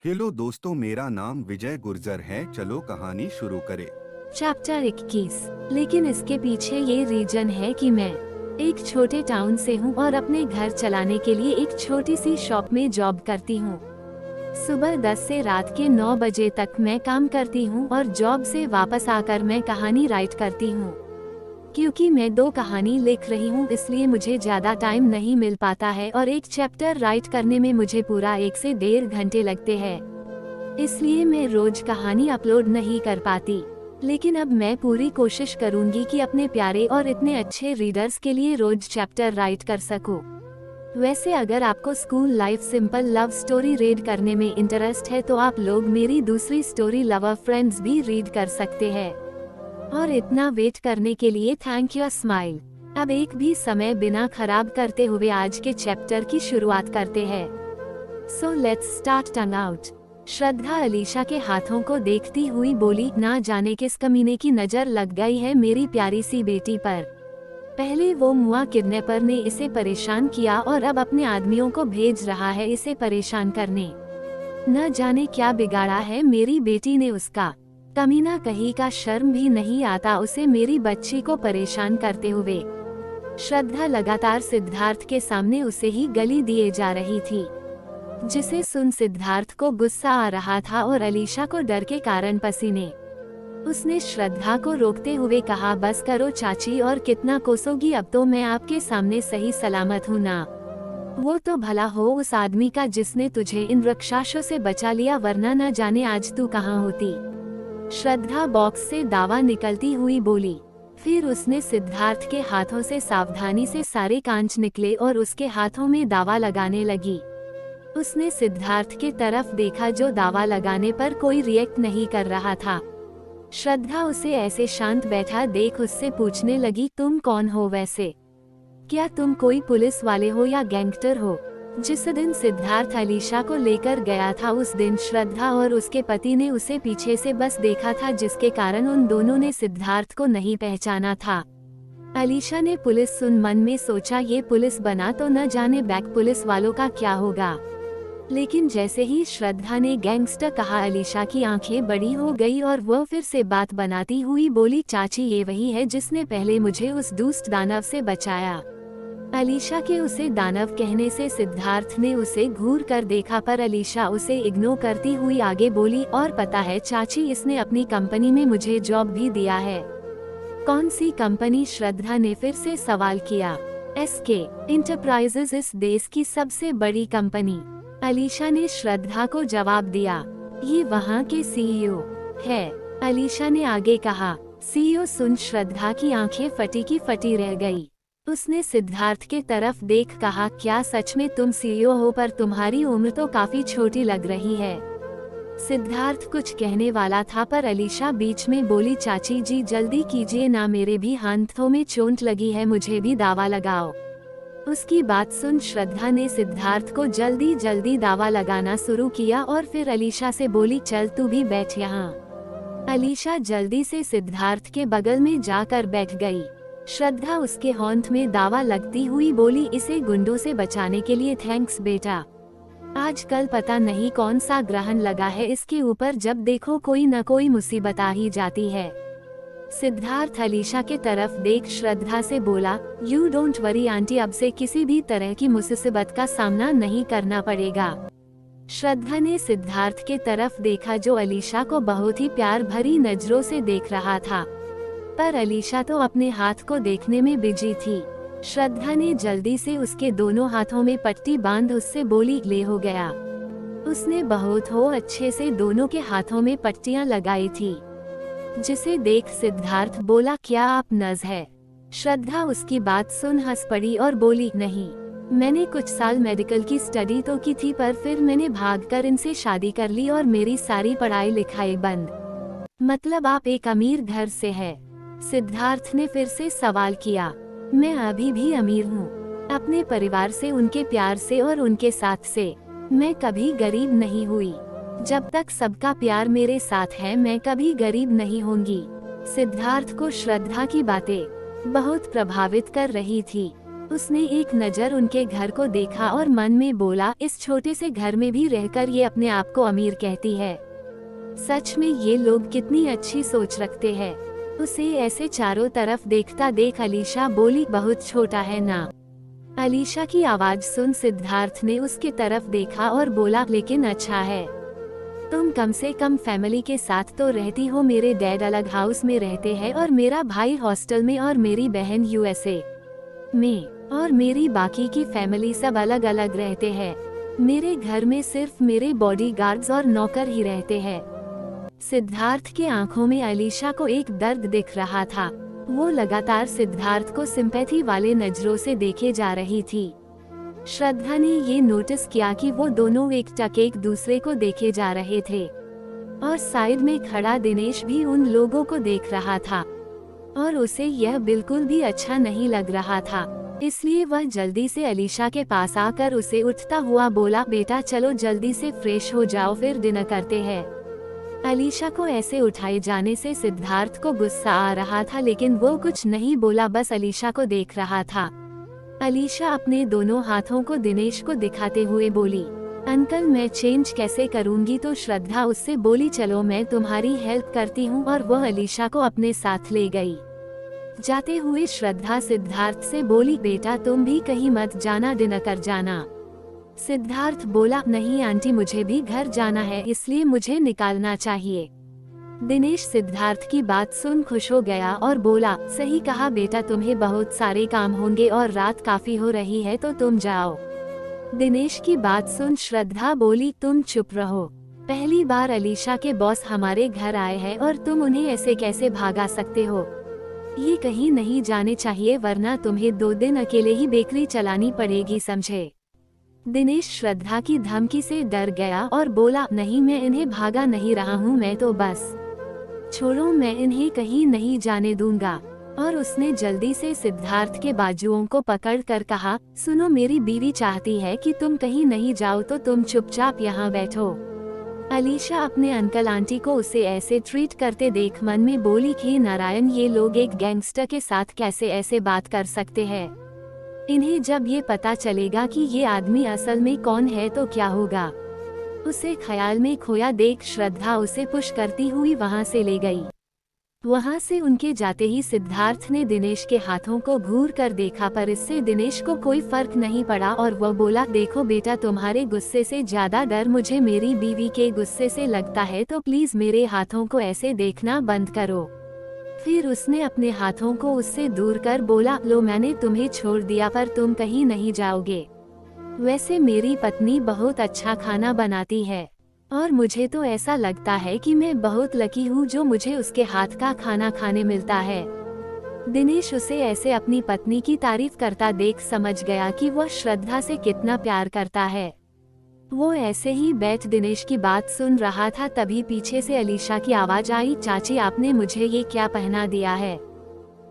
Hello दोस्तों, मेरा नाम विजय गुर्जर है। चलो कहानी शुरू करें। चैप्टर 21। लेकिन इसके पीछे ये रीजन है कि मैं एक छोटे टाउन से हूँ और अपने घर चलाने के लिए एक छोटी सी शॉप में जॉब करती हूँ। सुबह 10 से रात के 9 बजे तक मैं काम करती हूँ और जॉब से वापस आकर मैं कहानी राइट करती हूँ। क्योंकि मैं 2 कहानी लिख रही हूँ इसलिए मुझे ज्यादा टाइम नहीं मिल पाता है और एक चैप्टर राइट करने में मुझे पूरा 1 से 1.5 घंटे लगते हैं। इसलिए मैं रोज कहानी अपलोड नहीं कर पाती। लेकिन अब मैं पूरी कोशिश करूंगी कि अपने प्यारे और इतने अच्छे रीडर्स के लिए रोज चैप्टर राइट कर सकूं। वैसे अगर आपको school life simple love story read करने में इंटरेस्ट है तो आप लोग मेरी दूसरी स्टोरी लवर फ्रेंड्स भी रीड कर सकते हैं। और इतना वेट करने के लिए थैंक यू स्माइल। अब एक भी समय बिना खराब करते हुए आज के चैप्टर की शुरुआत करते हैं। So let's start tongue out. Shraddha Alisha के हाथों को देखती हुई बोली, ना जाने किस कमीने की नजर लग गई है मेरी प्यारी सी बेटी पर। पहले वो मुआ किडनैपर ने इसे परेशान किया और अब अपने आदमियों को भेज रहा है इसे परेशान करने। न जाने क्या बिगाड़ा है मेरी बेटी ने उसका। कमीना कहीं का शर्म भी नहीं आता उसे मेरी बच्ची को परेशान करते हुए। श्रद्धा लगातार सिद्धार्थ के सामने उसे ही गाली दिए जा रही थी, जिसे सुन सिद्धार्थ को गुस्सा आ रहा था और अलीशा को डर के कारण पसीने। उसने श्रद्धा को रोकते हुए कहा, बस करो चाची, और कितना कोसोगी, अब तो मैं आपके सामने सही सलामत हूँ ना। वो तो भला हो उस आदमी का जिसने तुझे इन राक्षसों से बचा लिया, वरना न जाने आज तू कहाँ होती। श्रद्धा बॉक्स से दावा निकलती हुई बोली। फिर उसने सिद्धार्थ के हाथों से सावधानी से सारे कांच निकले और उसके हाथों में दावा लगाने लगी। उसने सिद्धार्थ के तरफ देखा जो दावा लगाने पर कोई रिएक्ट नहीं कर रहा था। श्रद्धा उसे ऐसे शांत बैठा देख उससे पूछने लगी, तुम कौन हो वैसे? क्या तुम कोई पुलिस वाले हो या गैंगस्टर हो? जिस दिन सिद्धार्थ अलीशा को लेकर गया था उस दिन श्रद्धा और उसके पति ने उसे पीछे से बस देखा था, जिसके कारण उन दोनों ने सिद्धार्थ को नहीं पहचाना था। अलीशा ने पुलिस सुन मन में सोचा, ये पुलिस बना तो न जाने बैक पुलिस वालों का क्या होगा। लेकिन जैसे ही श्रद्धा ने गैंगस्टर कहा, अलीशा की आंखें बड़ी हो गई और वह फिर से बात बनाती हुई बोली, चाची ये वही है जिसने पहले मुझे उस दुष्ट दानव से बचाया। अलीशा के उसे दानव कहने से सिद्धार्थ ने उसे घूर कर देखा, पर अलीशा उसे इग्नोर करती हुई आगे बोली, और पता है चाची, इसने अपनी कंपनी में मुझे जॉब भी दिया है। कौन सी कंपनी? श्रद्धा ने फिर से सवाल किया। एसके इंटरप्राइजेज इस देश की सबसे बड़ी कंपनी, अलीशा ने श्रद्धा को जवाब दिया। ये वहाँ के सीईओ है, अलीशा ने आगे कहा। सीईओ सुन श्रद्धा की आंखें फटी की फटी रह गई। उसने सिद्धार्थ के तरफ देख कहा, क्या सच में तुम सीईओ हो? पर तुम्हारी उम्र तो काफी छोटी लग रही है। सिद्धार्थ कुछ कहने वाला था पर अलीशा बीच में बोली, चाची जी जल्दी कीजिए ना, मेरे भी हाथों में चोट लगी है, मुझे भी दावा लगाओ। उसकी बात सुन श्रद्धा ने सिद्धार्थ को जल्दी जल्दी दावा लगाना शुरू किया और फिर अलीशा से बोली, चल तू भी बैठ यहाँ। अलीशा जल्दी से सिद्धार्थ के बगल में जाकर बैठ गई। श्रद्धा उसके होंठ में दावा लगती हुई बोली, इसे गुंडों से बचाने के लिए थैंक्स बेटा। आजकल पता नहीं कौन सा ग्रहण लगा है इसके ऊपर, जब देखो कोई न कोई मुसीबत आ ही जाती है। सिद्धार्थ अलीशा के तरफ देख श्रद्धा से बोला, यू डोंट वरी आंटी, अब से किसी भी तरह की मुसीबत का सामना नहीं करना पड़ेगा। श्रद्धा ने सिद्धार्थ के तरफ देखा जो अलीशा को बहुत ही प्यार भरी नजरों से देख रहा था, पर अलीशा तो अपने हाथ को देखने में बिजी थी। श्रद्धा ने जल्दी से उसके दोनों हाथों में पट्टी बांध उससे बोली, ले हो गया। उसने बहुत हो अच्छे से दोनों के हाथों में पट्टियां लगाई थी, जिसे देख सिद्धार्थ बोला, क्या आप नर्स है? श्रद्धा उसकी बात सुन हंस पड़ी और बोली, नहीं, मैंने कुछ साल मेडिकल की स्टडी तो की थी, पर फिर मैंने भागकर इनसे शादी कर ली और मेरी सारी पढ़ाई लिखाई बंद। मतलब आप एक अमीर घर से है? सिद्धार्थ ने फिर से सवाल किया। मैं अभी भी अमीर हूँ, अपने परिवार से, उनके प्यार से और उनके साथ से। मैं कभी गरीब नहीं हुई। जब तक सबका प्यार मेरे साथ है मैं कभी गरीब नहीं होंगी। सिद्धार्थ को श्रद्धा की बातें बहुत प्रभावित कर रही थी। उसने एक नज़र उनके घर को देखा और मन में बोला, इस छोटे से घर में भी रहकर ये अपने आप को अमीर कहती है। सच में ये लोग कितनी अच्छी सोच रखते हैं। उसे ऐसे चारों तरफ देखता देख अलीशा बोली, बहुत छोटा है ना। अलीशा की आवाज सुन सिद्धार्थ ने उसके तरफ देखा और बोला, लेकिन अच्छा है। तुम कम से कम फैमिली के साथ तो रहती हो। मेरे डैड अलग हाउस में रहते हैं और मेरा भाई हॉस्टल में और मेरी बहन यूएसए में, और मेरी बाकी की फैमिली सब अलग अलग रहते हैं। मेरे घर में सिर्फ मेरे बॉडीगार्ड्स और नौकर ही रहते हैं। सिद्धार्थ के आंखों में अलीशा को एक दर्द दिख रहा था। वो लगातार सिद्धार्थ को सिंपैथी वाले नजरों से देखे जा रही थी। श्रद्धा ने ये नोटिस किया कि वो दोनों एकटक एक दूसरे को देखे जा रहे थे, और साइड में खड़ा दिनेश भी उन लोगों को देख रहा था, और उसे यह बिल्कुल भी अच्छा नहीं लग रहा था। इसलिए वह जल्दी से अलीशा के पास आकर उसे उठता हुआ बोला, बेटा चलो जल्दी से फ्रेश हो जाओ, फिर डिनर करते हैं। अलीशा को ऐसे उठाए जाने से सिद्धार्थ को गुस्सा आ रहा था, लेकिन वो कुछ नहीं बोला, बस अलीशा को देख रहा था। अलीशा अपने दोनों हाथों को दिनेश को दिखाते हुए बोली, अंकल मैं चेंज कैसे करूंगी? तो श्रद्धा उससे बोली, चलो मैं तुम्हारी हेल्प करती हूँ, और वह अलीशा को अपने साथ ले गई। जाते हुए श्रद्धा सिद्धार्थ से बोली, बेटा तुम भी कहीं मत जाना, डिनर कर जाना। सिद्धार्थ बोला, नहीं आंटी मुझे भी घर जाना है, इसलिए मुझे निकालना चाहिए। दिनेश सिद्धार्थ की बात सुन खुश हो गया और बोला, सही कहा बेटा, तुम्हें बहुत सारे काम होंगे और रात काफी हो रही है, तो तुम जाओ। दिनेश की बात सुन श्रद्धा बोली, तुम चुप रहो। पहली बार अलीशा के बॉस हमारे घर आए हैं और तुम उन्हें ऐसे कैसे भागा सकते हो? ये कहीं नहीं जाने चाहिए, वरना तुम्हें 2 दिन अकेले ही बेकरी चलानी पड़ेगी, समझे? दिनेश श्रद्धा की धमकी से डर गया और बोला, नहीं मैं इन्हें भागा नहीं रहा हूँ, मैं तो बस छोड़ो, मैं इन्हें कहीं नहीं जाने दूंगा। और उसने जल्दी से सिद्धार्थ के बाजुओं को पकड़कर कहा, सुनो मेरी बीवी चाहती है कि तुम कहीं नहीं जाओ, तो तुम चुपचाप यहाँ बैठो। अलीशा अपने अंकल आंटी को उसे ऐसे ट्रीट करते देख मन में बोली, हे नारायण, ये लोग एक गैंगस्टर के साथ कैसे ऐसे बात कर सकते हैं? इन्हें जब ये पता चलेगा कि ये आदमी असल में कौन है तो क्या होगा? उसे ख्याल में खोया देख श्रद्धा उसे पुश करती हुई वहां से ले गई। वहां से उनके जाते ही सिद्धार्थ ने दिनेश के हाथों को घूर कर देखा, पर इससे दिनेश को कोई फर्क नहीं पड़ा और वह बोला, देखो बेटा, तुम्हारे गुस्से से ज्यादा डर मुझे मेरी बीवी के गुस्से से लगता है, तो प्लीज मेरे हाथों को ऐसे देखना बंद करो। फिर उसने अपने हाथों को उससे दूर कर बोला, लो मैंने तुम्हें छोड़ दिया, पर तुम कहीं नहीं जाओगे। वैसे मेरी पत्नी बहुत अच्छा खाना बनाती है, और मुझे तो ऐसा लगता है कि मैं बहुत लकी हूँ जो मुझे उसके हाथ का खाना खाने मिलता है। दिनेश उसे ऐसे अपनी पत्नी की तारीफ करता देख समझ गया कि वह श्रद्धा से कितना प्यार करता है। वो ऐसे ही बैठ दिनेश की बात सुन रहा था, तभी पीछे से अलीशा की आवाज आई, चाची आपने मुझे ये क्या पहना दिया है?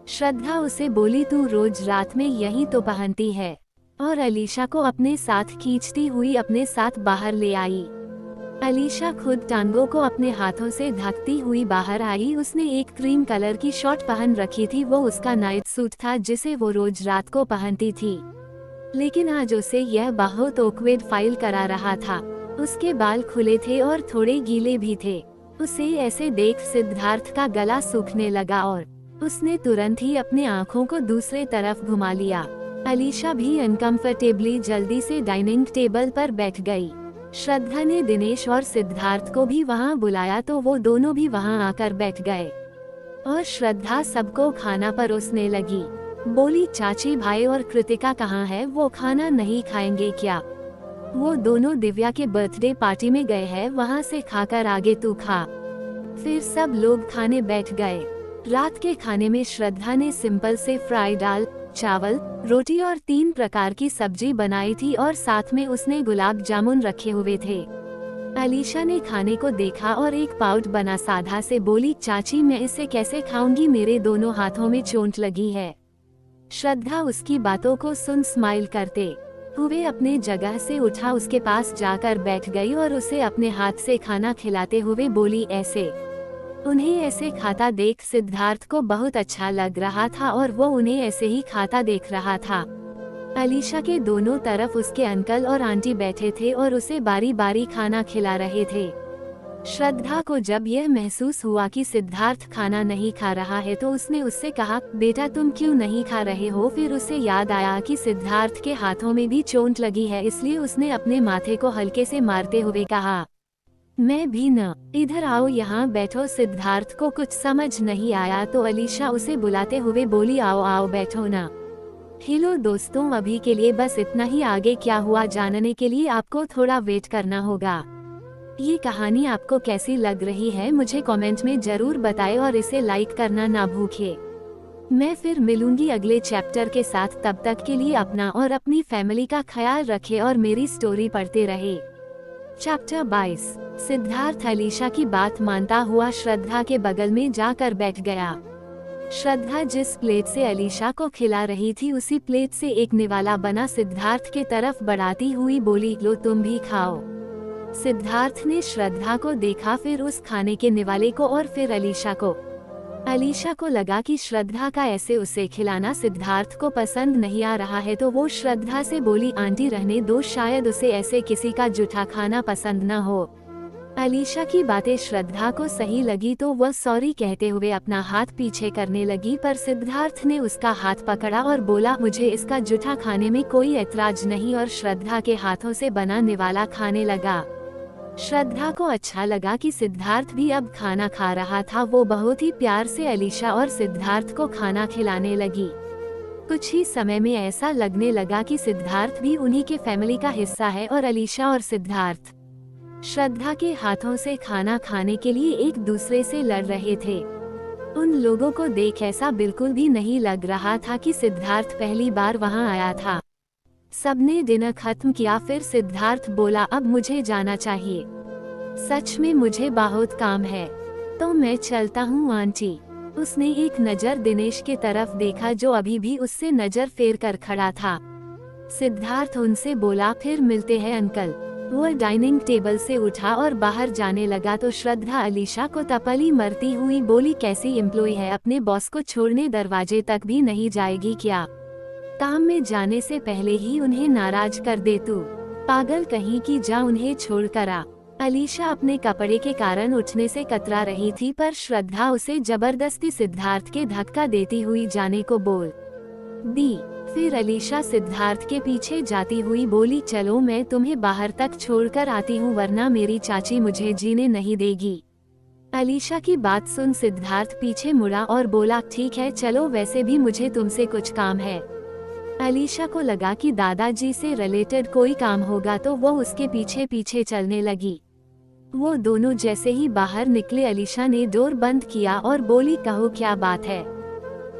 श्रद्धा उसे बोली, तू रोज रात में यही तो पहनती है, और अलीशा को अपने साथ खींचती हुई अपने साथ बाहर ले आई। अलीशा खुद टांगों को अपने हाथों से ढकती हुई बाहर आई। उसने एक क्रीम कलर की शॉर्ट पहन रखी थी, वो उसका नाइट सूट था जिसे वो रोज रात को पहनती थी, लेकिन आज उसे यह बहुत ऑकवर्ड फील करा रहा था। उसके बाल खुले थे और थोड़े गीले भी थे। उसे ऐसे देख सिद्धार्थ का गला सूखने लगा और उसने तुरंत ही अपने आंखों को दूसरे तरफ घुमा लिया। अलीशा भी अनकंफर्टेबली जल्दी से डाइनिंग टेबल पर बैठ गई। श्रद्धा ने दिनेश और सिद्धार्थ को भी वहां बुलाया, तो वो दोनों भी वहां आकर बैठ गए, और श्रद्धा सबको खाना परोसने लगी। बोली, चाची भाई और कृतिका कहाँ है? वो खाना नहीं खाएंगे क्या? वो दोनों दिव्या के बर्थडे पार्टी में गए हैं, वहाँ से खाकर आगे तू खा। फिर सब लोग खाने बैठ गए। रात के खाने में श्रद्धा ने सिंपल से फ्राई दाल, चावल, रोटी और 3 प्रकार की सब्जी बनाई थी, और साथ में उसने गुलाब जामुन रखे हुए थे। अलीशा ने खाने को देखा और एक पाउट बना साधा से बोली, चाची मैं इसे कैसे खाऊंगी, मेरे दोनों हाथों में चोट लगी है। श्रद्धा उसकी बातों को सुन स्माइल करते हुए अपने जगह से उठा, उसके पास जाकर बैठ गई और उसे अपने हाथ से खाना खिलाते हुए बोली, ऐसे। उन्हें ऐसे खाता देख सिद्धार्थ को बहुत अच्छा लग रहा था और वो उन्हें ऐसे ही खाता देख रहा था। अलीशा के दोनों तरफ उसके अंकल और आंटी बैठे थे और उसे बारी बारी खाना खिला रहे थे। श्रद्धा को जब यह महसूस हुआ कि सिद्धार्थ खाना नहीं खा रहा है तो उसने उससे कहा, बेटा तुम क्यों नहीं खा रहे हो। फिर उसे याद आया कि सिद्धार्थ के हाथों में भी चोट लगी है, इसलिए उसने अपने माथे को हल्के से मारते हुए कहा, मैं भी न, इधर आओ यहाँ बैठो। सिद्धार्थ को कुछ समझ नहीं आया तो अलीशा उसे बुलाते हुए बोली, आओ आओ बैठो ना। हेलो दोस्तों, अभी के लिए बस इतना ही। आगे क्या हुआ जानने के लिए आपको थोड़ा वेट करना होगा। ये कहानी आपको कैसी लग रही है मुझे कमेंट में जरूर बताएं और इसे लाइक करना ना भूलिए। मैं फिर मिलूंगी अगले चैप्टर के साथ, तब तक के लिए अपना और अपनी फैमिली का ख्याल रखें और मेरी स्टोरी पढ़ते रहे। चैप्टर 22। सिद्धार्थ अलीशा की बात मानता हुआ श्रद्धा के बगल में जाकर बैठ गया। श्रद्धा जिस प्लेट से अलीशा को खिला रही थी उसी प्लेट से एक निवाला बना सिद्धार्थ के तरफ बढ़ाती हुई बोली, लो तुम भी खाओ। सिद्धार्थ ने श्रद्धा को देखा, फिर उस खाने के निवाले को और फिर अलीशा को। अलीशा को लगा कि श्रद्धा का ऐसे उसे खिलाना सिद्धार्थ को पसंद नहीं आ रहा है तो वो श्रद्धा से बोली, आंटी रहने दो, शायद उसे ऐसे किसी का जूठा खाना पसंद न हो। अलीशा की बातें श्रद्धा को सही लगी तो वह सॉरी कहते हुए अपना हाथ पीछे करने लगी, पर सिद्धार्थ ने उसका हाथ पकड़ा और बोला, मुझे इसका जूठा खाने में कोई ऐतराज नहीं, और श्रद्धा के हाथों से बना निवाला खाने लगा। श्रद्धा को अच्छा लगा कि सिद्धार्थ भी अब खाना खा रहा था। वो बहुत ही प्यार से अलीशा और सिद्धार्थ को खाना खिलाने लगी। कुछ ही समय में ऐसा लगने लगा कि सिद्धार्थ भी उन्हीं के फैमिली का हिस्सा है और अलीशा और सिद्धार्थ श्रद्धा के हाथों से खाना खाने के लिए एक दूसरे से लड़ रहे थे। उन लोगों को देख ऐसा बिल्कुल भी नहीं लग रहा था कि सिद्धार्थ पहली बार वहां आया था। सबने डिनर खत्म किया, फिर सिद्धार्थ बोला, अब मुझे जाना चाहिए, सच में मुझे बहुत काम है, तो मैं चलता हूँ आंटी। उसने एक नज़र दिनेश के तरफ देखा जो अभी भी उससे नज़र फेर कर खड़ा था। सिद्धार्थ उनसे बोला, फिर मिलते हैं अंकल। वह डाइनिंग टेबल से उठा और बाहर जाने लगा तो श्रद्धा अलीशा को तपली मरती हुई बोली, कैसी एम्प्लॉय है, अपने बॉस को छोड़ने दरवाजे तक भी नहीं जाएगी क्या? काम में जाने से पहले ही उन्हें नाराज कर दे तू, पागल कहीं की, जा उन्हें छोड़ कर आ। अलीशा अपने कपड़े के कारण उठने से कतरा रही थी, पर श्रद्धा उसे जबरदस्ती सिद्धार्थ के धक्का देती हुई जाने को बोल दी। फिर अलीशा सिद्धार्थ के पीछे जाती हुई बोली, चलो मैं तुम्हें बाहर तक छोड़कर आती हूँ, वरना मेरी चाची मुझे जीने नहीं देगी। अलीशा की बात सुन सिद्धार्थ पीछे मुड़ा और बोला, ठीक है चलो, वैसे भी मुझे तुमसे कुछ काम है। अलीशा को लगा कि दादाजी से रिलेटेड कोई काम होगा तो वो उसके पीछे पीछे चलने लगी। वो दोनों जैसे ही बाहर निकले अलीशा ने डोर बंद किया और बोली, कहो क्या बात है?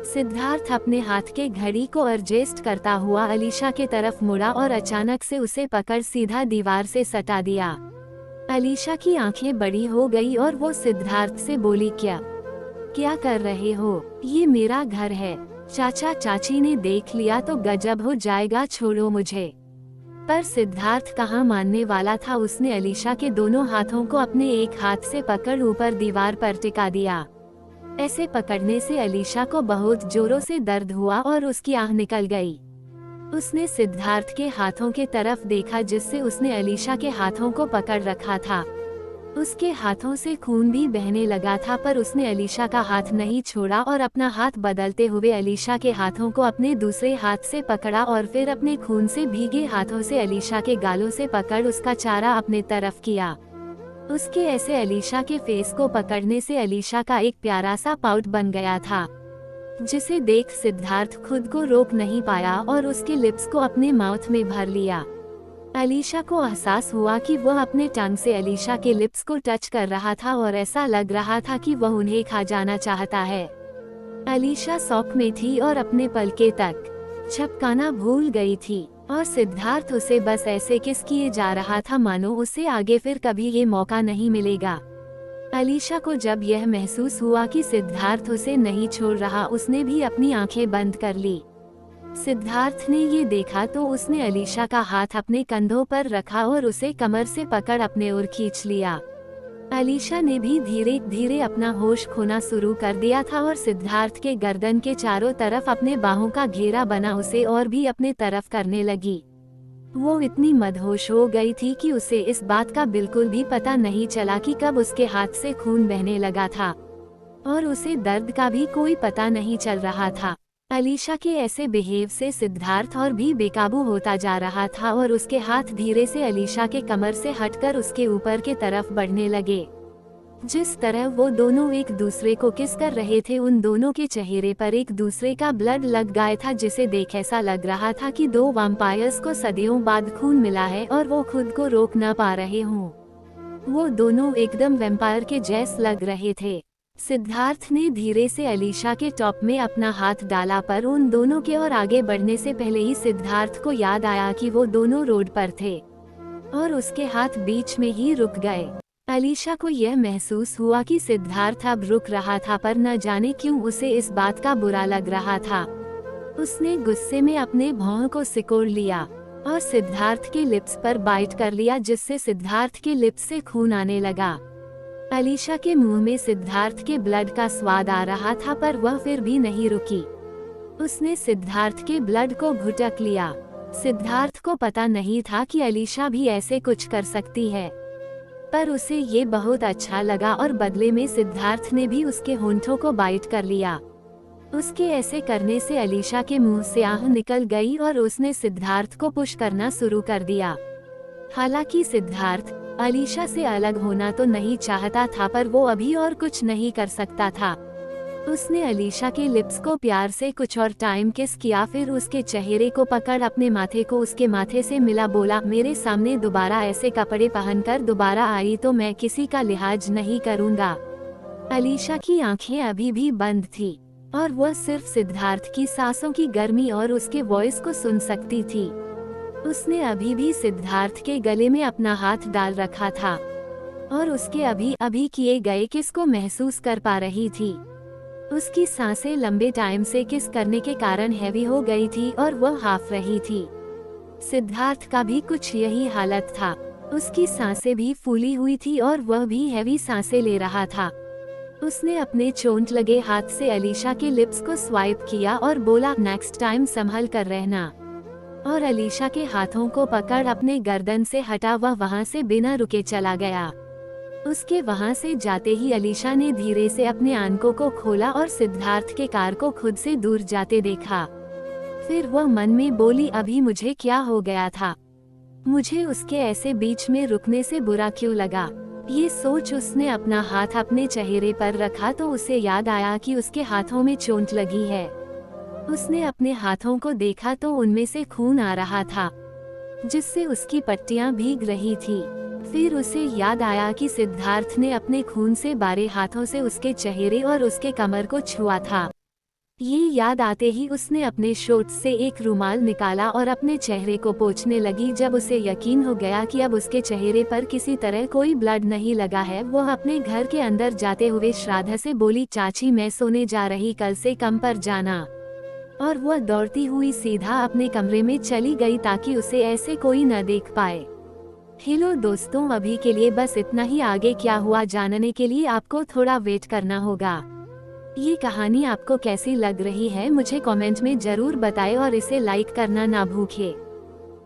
सिद्धार्थ अपने हाथ के घड़ी को एडजस्ट करता हुआ अलीशा के तरफ मुड़ा और अचानक से उसे पकड़ सीधा दीवार से सटा दिया। अलीशा की आंखें बड़ी हो गई और वो सिद्धार्थ से बोली, क्या कर रहे हो? ये मेरा घर है, चाचा चाची ने देख लिया तो गजब हो जाएगा, छोड़ो मुझे। पर सिद्धार्थ कहाँ मानने वाला था। उसने अलीशा के दोनों हाथों को अपने एक हाथ से पकड़ ऊपर दीवार पर टिका दिया। ऐसे पकड़ने से अलीशा को बहुत जोरों से दर्द हुआ और उसकी आह निकल गई। उसने सिद्धार्थ के हाथों के तरफ देखा जिससे उसने अलीशा के हाथों को पकड़ रखा था। उसके हाथों से खून भी बहने लगा था, पर उसने अलीशा का हाथ नहीं छोड़ा और अपना हाथ बदलते हुए अलीशा के हाथों को अपने दूसरे हाथ से पकड़ा और फिर अपने खून से भीगे हाथों से अलीशा के गालों से पकड़ उसका चारा अपने तरफ किया। उसके ऐसे अलीशा के फेस को पकड़ने से अलीशा का एक प्यारा सा पाउट बन गया था, जिसे देख सिद्धार्थ खुद को रोक नहीं पाया और उसके लिप्स को अपने माउथ में भर लिया। अलीशा को एहसास हुआ कि वह अपने टंग से अलीशा के लिप्स को टच कर रहा था और ऐसा लग रहा था कि वह उन्हें खा जाना चाहता है। अलीशा शॉक में थी और अपने पलके तक झपकाना भूल गई थी और सिद्धार्थ उसे बस ऐसे किस किए जा रहा था मानो उसे आगे फिर कभी ये मौका नहीं मिलेगा। अलीशा को जब यह महसूस हुआ कि सिद्धार्थ उसे नहीं छोड़ रहा, उसने भी अपनी आंखें बंद कर ली। सिद्धार्थ ने ये देखा तो उसने अलीशा का हाथ अपने कंधों पर रखा और उसे कमर से पकड़ अपने ओर खींच लिया। अलीशा ने भी धीरे धीरे अपना होश खोना शुरू कर दिया था और सिद्धार्थ के गर्दन के चारों तरफ अपने बाहों का घेरा बना उसे और भी अपने तरफ करने लगी। वो इतनी मदहोश हो गई थी कि उसे इस बात का बिल्कुल भी पता नहीं चला कि कब उसके हाथ से खून बहने लगा था, और उसे दर्द का भी कोई पता नहीं चल रहा था। अलीशा के ऐसे बिहेव से सिद्धार्थ और भी बेकाबू होता जा रहा था और उसके हाथ धीरे से अलीशा के कमर से हटकर उसके ऊपर के तरफ बढ़ने लगे। जिस तरह वो दोनों एक दूसरे को किस कर रहे थे, उन दोनों के चेहरे पर एक दूसरे का ब्लड लग गया था, जिसे देख ऐसा लग रहा था कि दो वैम्पायर्स को सदियों बाद खून मिला है और वो खुद को रोक न पा रहे हों। वो दोनों एकदम वैम्पायर के जैसे लग रहे थे। सिद्धार्थ ने धीरे से अलीशा के टॉप में अपना हाथ डाला, पर उन दोनों के और आगे बढ़ने से पहले ही सिद्धार्थ को याद आया कि वो दोनों रोड पर थे और उसके हाथ बीच में ही रुक गए। अलीशा को यह महसूस हुआ कि सिद्धार्थ अब रुक रहा था, पर न जाने क्यों उसे इस बात का बुरा लग रहा था। उसने गुस्से में अपने भौं को सिकोड़ लिया और सिद्धार्थ के लिप्स पर बाइट कर लिया, जिससे सिद्धार्थ के लिप्स से खून आने लगा। अलीशा के मुंह में सिद्धार्थ के ब्लड का स्वाद आ रहा था, पर वह फिर भी नहीं रुकी। उसने सिद्धार्थ के ब्लड को घुटक लिया। सिद्धार्थ को पता नहीं था कि अलीशा भी ऐसे कुछ कर सकती है, पर उसे ये बहुत अच्छा लगा और बदले में सिद्धार्थ ने भी उसके होंठों को बाइट कर लिया। उसके ऐसे करने से अलीशा के मुंह से आह निकल गई और उसने सिद्धार्थ को पुश करना शुरू कर दिया। हालांकि सिद्धार्थ अलीशा से अलग होना तो नहीं चाहता था, पर वो अभी और कुछ नहीं कर सकता था। उसने अलीशा के लिप्स को प्यार से कुछ और टाइम किस किया, फिर उसके चेहरे को पकड़ अपने माथे को उसके माथे से मिला, बोला, मेरे सामने दोबारा ऐसे कपड़े पहनकर दोबारा आई तो मैं किसी का लिहाज नहीं करूँगा। अलीशा की आंखें अभी भी बंद थी और वह सिर्फ सिद्धार्थ की सांसों की गर्मी और उसके वॉइस को सुन सकती थी। उसने अभी भी सिद्धार्थ के गले में अपना हाथ डाल रखा था और उसके अभी अभी किए गए किस को महसूस कर पा रही थी। उसकी सांसें लंबे टाइम से किस करने के कारण हैवी हो गई थी और वह हाफ रही थी। सिद्धार्थ का भी कुछ यही हालत था। उसकी सांसें भी फूली हुई थी और वह भी हैवी सांसें ले रहा था। उसने अपने चोट लगे हाथ से अलीशा के लिप्स को स्वाइप किया और बोला, नेक्स्ट टाइम संभल कर रहना, और अलीशा के हाथों को पकड़ अपने गर्दन से हटा वह वहां से बिना रुके चला गया। उसके वहां से जाते ही अलीशा ने धीरे से अपने आंखों को खोला और सिद्धार्थ के कार को खुद से दूर जाते देखा। फिर वह मन में बोली, अभी मुझे क्या हो गया था, मुझे उसके ऐसे बीच में रुकने से बुरा क्यों लगा। ये सोच उसने अपना हाथ अपने चेहरे पर रखा तो उसे याद आया कि उसके हाथों में चोट लगी है। उसने अपने हाथों को देखा तो उनमें से खून आ रहा था, जिससे उसकी पट्टियां भीग रही थी। फिर उसे याद आया कि सिद्धार्थ ने अपने खून से बारे हाथों से उसके चेहरे और उसके कमर को छुआ था। ये याद आते ही उसने अपने शॉर्ट्स से एक रुमाल निकाला और अपने चेहरे को पोंछने लगी। जब उसे यकीन हो गया कि अब उसके चेहरे पर किसी तरह कोई ब्लड नहीं लगा है, वह अपने घर के अंदर जाते हुए श्राद्धा से बोली, चाची मैं सोने जा रही, कल से कम पर जाना। और वह दौड़ती हुई सीधा अपने कमरे में चली गई ताकि उसे ऐसे कोई न देख पाए। हेलो दोस्तों, अभी के लिए बस इतना ही। आगे क्या हुआ जानने के लिए आपको थोड़ा वेट करना होगा। ये कहानी आपको कैसी लग रही है मुझे कमेंट में जरूर बताएं और इसे लाइक करना ना भूलिए।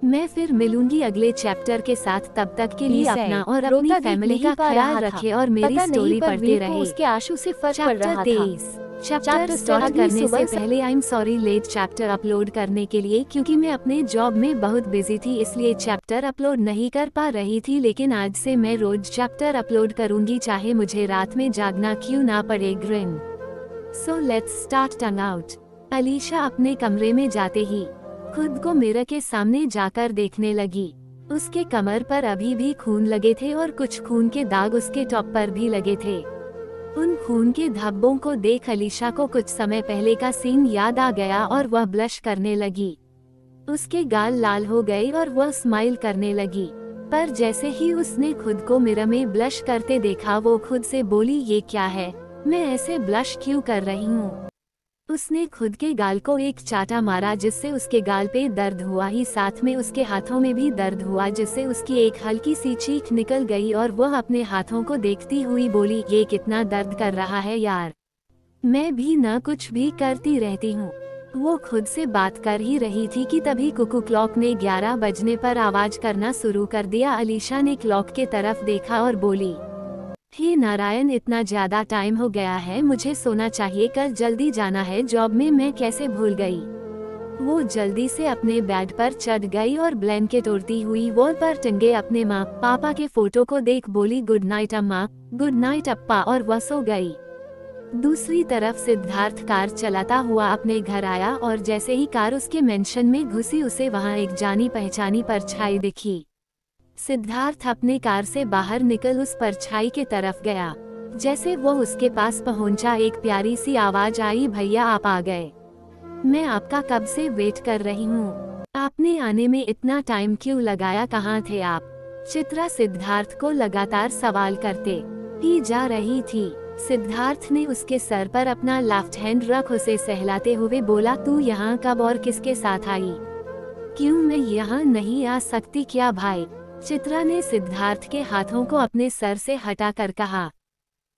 मैं फिर मिलूंगी अगले चैप्टर के साथ, तब तक के लिए अपना और अपनी फैमिली का ख्याल रखें और मेरी स्टोरी पढ़ते रहें। उसके आंसू से फर्क पड़ रहा था। 23 चैप्टर स्टार्ट करने से पहले I am sorry late chapter upload करने के लिए, क्योंकि मैं अपने जॉब में बहुत बिजी थी इसलिए चैप्टर अपलोड नहीं कर पा रही थी। लेकिन आज से मैं रोज चैप्टर अपलोड करूंगी, चाहे मुझे रात में जागना क्यों ना पड़े। Green. So let's start tongue out. Alisha अपने कमरे में जाते ही खुद को मिरर के सामने जाकर देखने लगी। उसके कमर पर अभी भी खून लगे थे और कुछ खून के दाग उसके टॉप पर भी लगे थे। उन खून के धब्बों को देख अलीशा को कुछ समय पहले का सीन याद आ गया और वह ब्लश करने लगी। उसके गाल लाल हो गए और वह स्माइल करने लगी, पर जैसे ही उसने खुद को मिरर में ब्लश करते देखा वो खुद से बोली, ये क्या है, मैं ऐसे ब्लश क्यों कर रही हूँ। उसने खुद के गाल को एक चाटा मारा जिससे उसके गाल पे दर्द हुआ ही साथ में उसके हाथों में भी दर्द हुआ जिससे उसकी एक हल्की सी चीख निकल गई और वह अपने हाथों को देखती हुई बोली, ये कितना दर्द कर रहा है यार, मैं भी ना कुछ भी करती रहती हूँ। वो खुद से बात कर ही रही थी कि तभी कुकू क्लॉक ने 11 बजने पर आवाज करना शुरू कर दिया। अलीशा ने क्लॉक के तरफ देखा और बोली, हे नारायण, इतना ज्यादा टाइम हो गया है, मुझे सोना चाहिए, कल जल्दी जाना है जॉब में, मैं कैसे भूल गई। वो जल्दी से अपने बेड पर चढ़ गई और ब्लैंकेट ओढ़ती हुई वॉल पर टंगे अपने माँ पापा के फोटो को देख बोली, गुड नाइट अम्मा, गुड नाइट अप्पा, और वह सो गई। दूसरी तरफ सिद्धार्थ कार चलाता हुआ अपने घर आया और जैसे ही कार उसके मेंशन में घुसी उसे वहाँ एक जानी पहचानी परछाई दिखी। सिद्धार्थ अपने कार से बाहर निकल उस परछाई के तरफ गया। जैसे वो उसके पास पहुंचा एक प्यारी सी आवाज आई, भैया आप आ गए, मैं आपका कब से वेट कर रही हूँ, आपने आने में इतना टाइम क्यों लगाया, कहाँ थे आप। चित्रा सिद्धार्थ को लगातार सवाल करते ही जा रही थी। सिद्धार्थ ने उसके सर पर अपना लेफ्ट हैंड रख उसे सहलाते हुए बोला, तू यहाँ कब और किसके साथ आई, क्यों मैं यहाँ नहीं आ सकती क्या भाई। चित्रा ने सिद्धार्थ के हाथों को अपने सर से हटाकर कहा।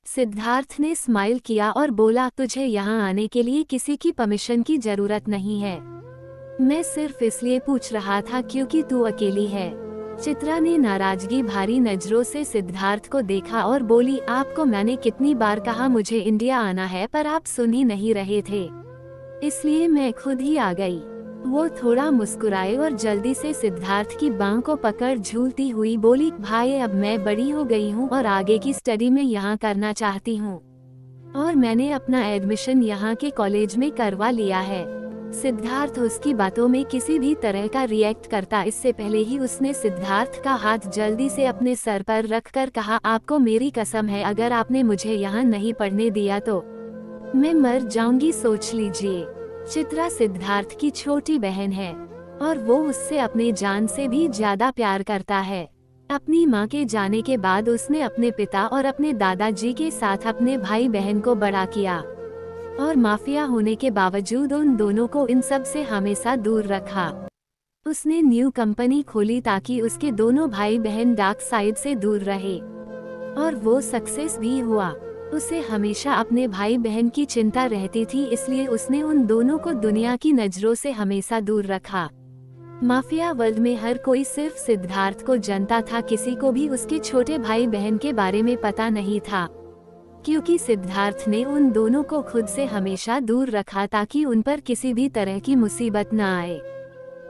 सिद्धार्थ ने स्माइल किया और बोला, तुझे यहाँ आने के लिए किसी की परमिशन की जरूरत नहीं है, मैं सिर्फ इसलिए पूछ रहा था क्योंकि तू अकेली है। चित्रा ने नाराजगी भरी नजरों से सिद्धार्थ को देखा और बोली, आपको मैंने कितनी बार कहा मुझे इंडिया आना है, पर आप सुन ही नहीं रहे थे, इसलिए मैं खुद ही आ गई। वो थोड़ा मुस्कुराए और जल्दी से सिद्धार्थ की बांह को पकड़ झूलती हुई बोली, भाई अब मैं बड़ी हो गई हूँ और आगे की स्टडी में यहाँ करना चाहती हूँ और मैंने अपना एडमिशन यहाँ के कॉलेज में करवा लिया है। सिद्धार्थ उसकी बातों में किसी भी तरह का रिएक्ट करता इससे पहले ही उसने सिद्धार्थ का हाथ जल्दी से अपने सर पर रखकर कहा, आपको मेरी कसम है, अगर आपने मुझे यहाँ नहीं पढ़ने दिया तो मैं मर जाऊंगी, सोच लीजिए। चित्रा सिद्धार्थ की छोटी बहन है और वो उससे अपने जान से भी ज्यादा प्यार करता है। अपनी माँ के जाने के बाद उसने अपने पिता और अपने दादाजी के साथ अपने भाई बहन को बड़ा किया और माफिया होने के बावजूद उन दोनों को इन सब से हमेशा दूर रखा। उसने न्यू कंपनी खोली ताकि उसके दोनों भाई बहन डार्क साइड से दूर रहे और वो सक्सेस भी हुआ। उसे हमेशा अपने भाई बहन की चिंता रहती थी, इसलिए उसने उन दोनों को दुनिया की नजरों से हमेशा दूर रखा। माफिया वर्ल्ड में हर कोई सिर्फ सिद्धार्थ को जानता था, किसी को भी उसके छोटे भाई बहन के बारे में पता नहीं था, क्योंकि सिद्धार्थ ने उन दोनों को खुद से हमेशा दूर रखा ताकि उन पर किसी भी तरह की मुसीबत न आए।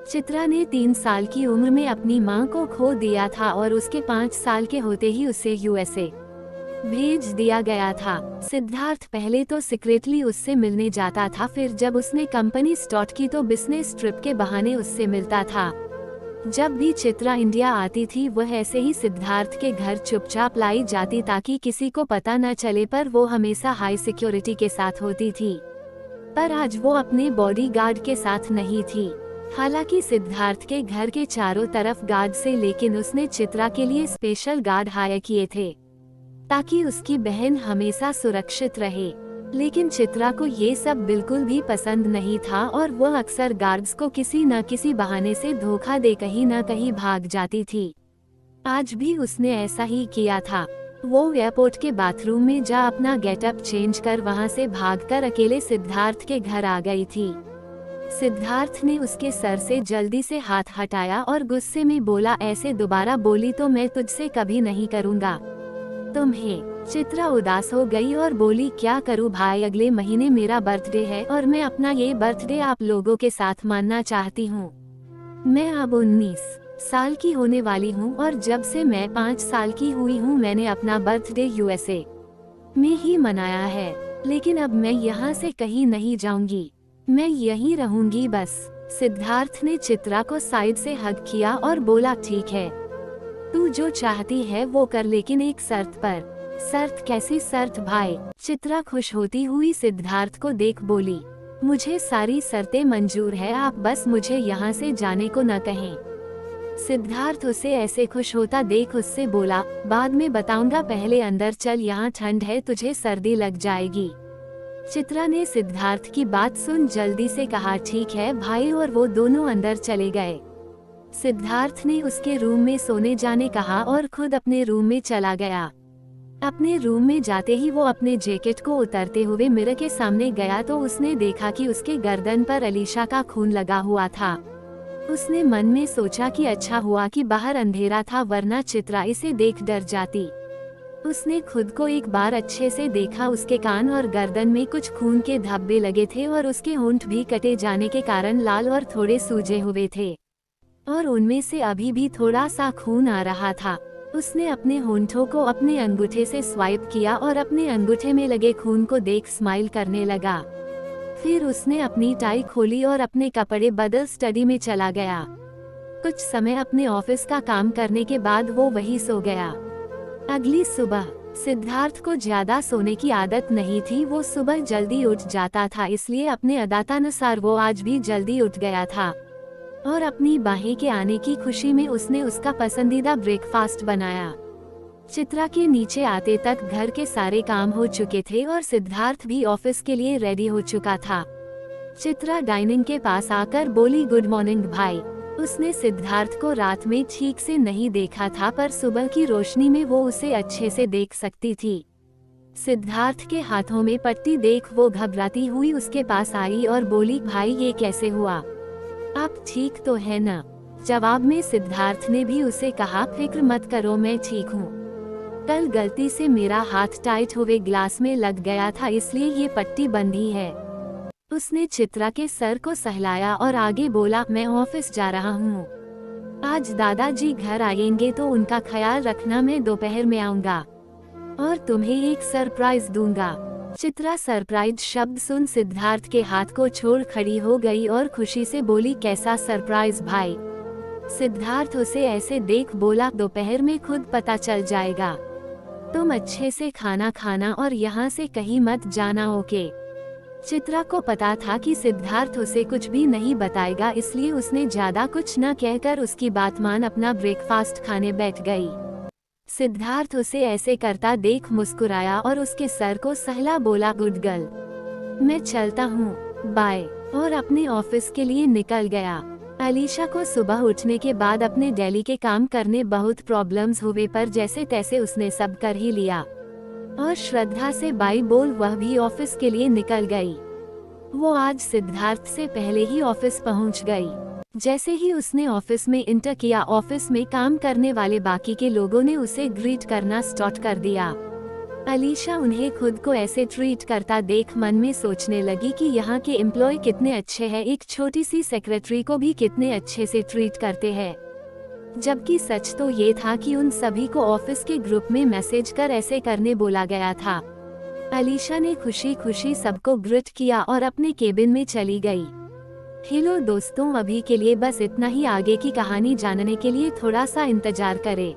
चित्रा ने 3 साल की उम्र में अपनी मां को खो दिया था और उसके 5 साल के होते ही उसे यूएसए भेज दिया गया था। सिद्धार्थ पहले तो सीक्रेटली उससे मिलने जाता था, फिर जब उसने कंपनी स्टार्ट की तो बिजनेस ट्रिप के बहाने उससे मिलता था। जब भी चित्रा इंडिया आती थी वह ऐसे ही सिद्धार्थ के घर चुपचाप लाई जाती ताकि किसी को पता न चले, पर वो हमेशा हाई सिक्योरिटी के साथ होती थी। पर आज वो अपने बॉडीगार्ड के साथ नहीं थी। हालांकि सिद्धार्थ के घर के चारों तरफ गार्ड से, लेकिन उसने चित्रा के लिए स्पेशल गार्ड हायर किए थे ताकि उसकी बहन हमेशा सुरक्षित रहे। लेकिन चित्रा को ये सब बिल्कुल भी पसंद नहीं था और वह अक्सर गार्ड्स को किसी न किसी बहाने से धोखा दे कहीं न कहीं भाग जाती थी। आज भी उसने ऐसा ही किया था। वो एयरपोर्ट के बाथरूम में जा अपना गेटअप चेंज कर वहां से भागकर अकेले सिद्धार्थ के घर आ गई थी। सिद्धार्थ ने उसके सर से जल्दी से हाथ हटाया और गुस्से में बोला, ऐसे दोबारा बोली तो मैं तुझसे कभी नहीं करूँगा तुम्हें। चित्रा उदास हो गई और बोली, क्या करूं भाई, अगले महीने मेरा बर्थडे है और मैं अपना ये बर्थडे आप लोगों के साथ मानना चाहती हूँ। मैं अब 19 साल की होने वाली हूँ और जब से मैं 5 साल की हुई हूँ मैंने अपना बर्थडे यूएसए में ही मनाया है, लेकिन अब मैं यहाँ से कहीं नहीं जाऊंगी, मैं यहीं रहूंगी बस। सिद्धार्थ ने चित्रा को साइड से हग किया और बोला, ठीक है, तू जो चाहती है वो कर, लेकिन एक शर्त पर। शर्त? कैसी शर्त भाई? चित्रा खुश होती हुई सिद्धार्थ को देख बोली, मुझे सारी शर्तें मंजूर है, आप बस मुझे यहाँ से जाने को न कहें। सिद्धार्थ उसे ऐसे खुश होता देख उससे बोला, बाद में बताऊंगा, पहले अंदर चल, यहाँ ठंड है, तुझे सर्दी लग जाएगी। चित्रा ने सिद्धार्थ की बात सुन जल्दी से कहा ठीक है भाई, और वो दोनों अंदर चले गए। सिद्धार्थ ने उसके रूम में सोने जाने कहा और खुद अपने रूम में चला गया। अपने रूम में जाते ही वो अपने जैकेट को उतारते हुए मिरर के सामने गया तो उसने देखा कि उसके गर्दन पर अलीशा का खून लगा हुआ था। उसने मन में सोचा कि अच्छा हुआ कि बाहर अंधेरा था, वरना चित्रा इसे देख डर जाती। उसने खुद को एक बार अच्छे से देखा। उसके कान और गर्दन में कुछ खून के धब्बे लगे थे और उसके होंठ भी कटे जाने के कारण लाल और थोड़े सूजे हुए थे, और उनमें से अभी भी थोड़ा सा खून आ रहा था। उसने अपने होंठों को अपने अंगूठे से स्वाइप किया और अपने अंगूठे में लगे खून को देख स्माइल करने लगा। फिर उसने अपनी टाई खोली और अपने कपड़े बदल स्टडी में चला गया। कुछ समय अपने ऑफिस का काम करने के बाद वो वहीं सो गया। अगली सुबह सिद्धार्थ को ज्यादा सोने की आदत नहीं थी। वो सुबह जल्दी उठ जाता था, इसलिए अपने आदतानुसार वो आज भी जल्दी उठ गया था और अपनी बाहें के आने की खुशी में उसने उसका पसंदीदा ब्रेकफास्ट बनाया। चित्रा के नीचे आते तक घर के सारे काम हो चुके थे और सिद्धार्थ भी ऑफिस के लिए रेडी हो चुका था। चित्रा डाइनिंग के पास आकर बोली, गुड मॉर्निंग भाई। उसने सिद्धार्थ को रात में ठीक से नहीं देखा था, पर सुबह की रोशनी में वो उसे अच्छे से देख सकती थी। सिद्धार्थ के हाथों में पट्टी देख वो घबराती हुई उसके पास आई और बोली, भाई ये कैसे हुआ, आप ठीक तो है ना? जवाब में सिद्धार्थ ने भी उसे कहा, फिक्र मत करो, मैं ठीक हूँ। कल गलती से मेरा हाथ टाइट हुए ग्लास में लग गया था, इसलिए ये पट्टी बंधी है। उसने चित्रा के सर को सहलाया और आगे बोला, मैं ऑफिस जा रहा हूँ। आज दादाजी घर आएंगे तो उनका ख्याल रखना, मैं दोपहर में आऊंगा और तुम्हें एक सरप्राइज दूंगा। चित्रा सरप्राइज शब्द सुन सिद्धार्थ के हाथ को छोड़ खड़ी हो गई और खुशी से बोली, कैसा सरप्राइज भाई? सिद्धार्थ उसे ऐसे देख बोला, दोपहर में खुद पता चल जाएगा। तुम अच्छे से खाना खाना और यहाँ से कहीं मत जाना, ओके? चित्रा को पता था कि सिद्धार्थ उसे कुछ भी नहीं बताएगा, इसलिए उसने ज्यादा कुछ न कहकर उसकी बात मान अपना ब्रेकफास्ट खाने बैठ गई। सिद्धार्थ उसे ऐसे करता देख मुस्कुराया और उसके सर को सहला बोला, गुड गर्ल, मैं चलता हूँ, बाय, और अपने ऑफिस के लिए निकल गया। अलीशा को सुबह उठने के बाद अपने डेली के काम करने बहुत प्रॉब्लम्स हुए, पर जैसे तैसे उसने सब कर ही लिया और श्रद्धा से बाय बोल वह भी ऑफिस के लिए निकल गई। वो आज सिद्धार्थ से पहले ही ऑफिस पहुंच गई। जैसे ही उसने ऑफिस में इंटर किया, ऑफिस में काम करने वाले बाकी के लोगों ने उसे ग्रीट करना स्टार्ट कर दिया। अलीशा उन्हें खुद को ऐसे ट्रीट करता देख मन में सोचने लगी कि यहाँ के एम्प्लॉय कितने अच्छे हैं, एक छोटी सी सेक्रेटरी को भी कितने अच्छे से ट्रीट करते हैं। जबकि सच तो ये था कि उन सभी को ऑफिस के ग्रुप में मैसेज कर ऐसे करने बोला गया था। अलीशा ने खुशी खुशी सबको ग्रीट किया और अपने केबिन में चली गई। हेलो दोस्तों, अभी के लिए बस इतना ही। आगे की कहानी जानने के लिए थोड़ा सा इंतजार करें।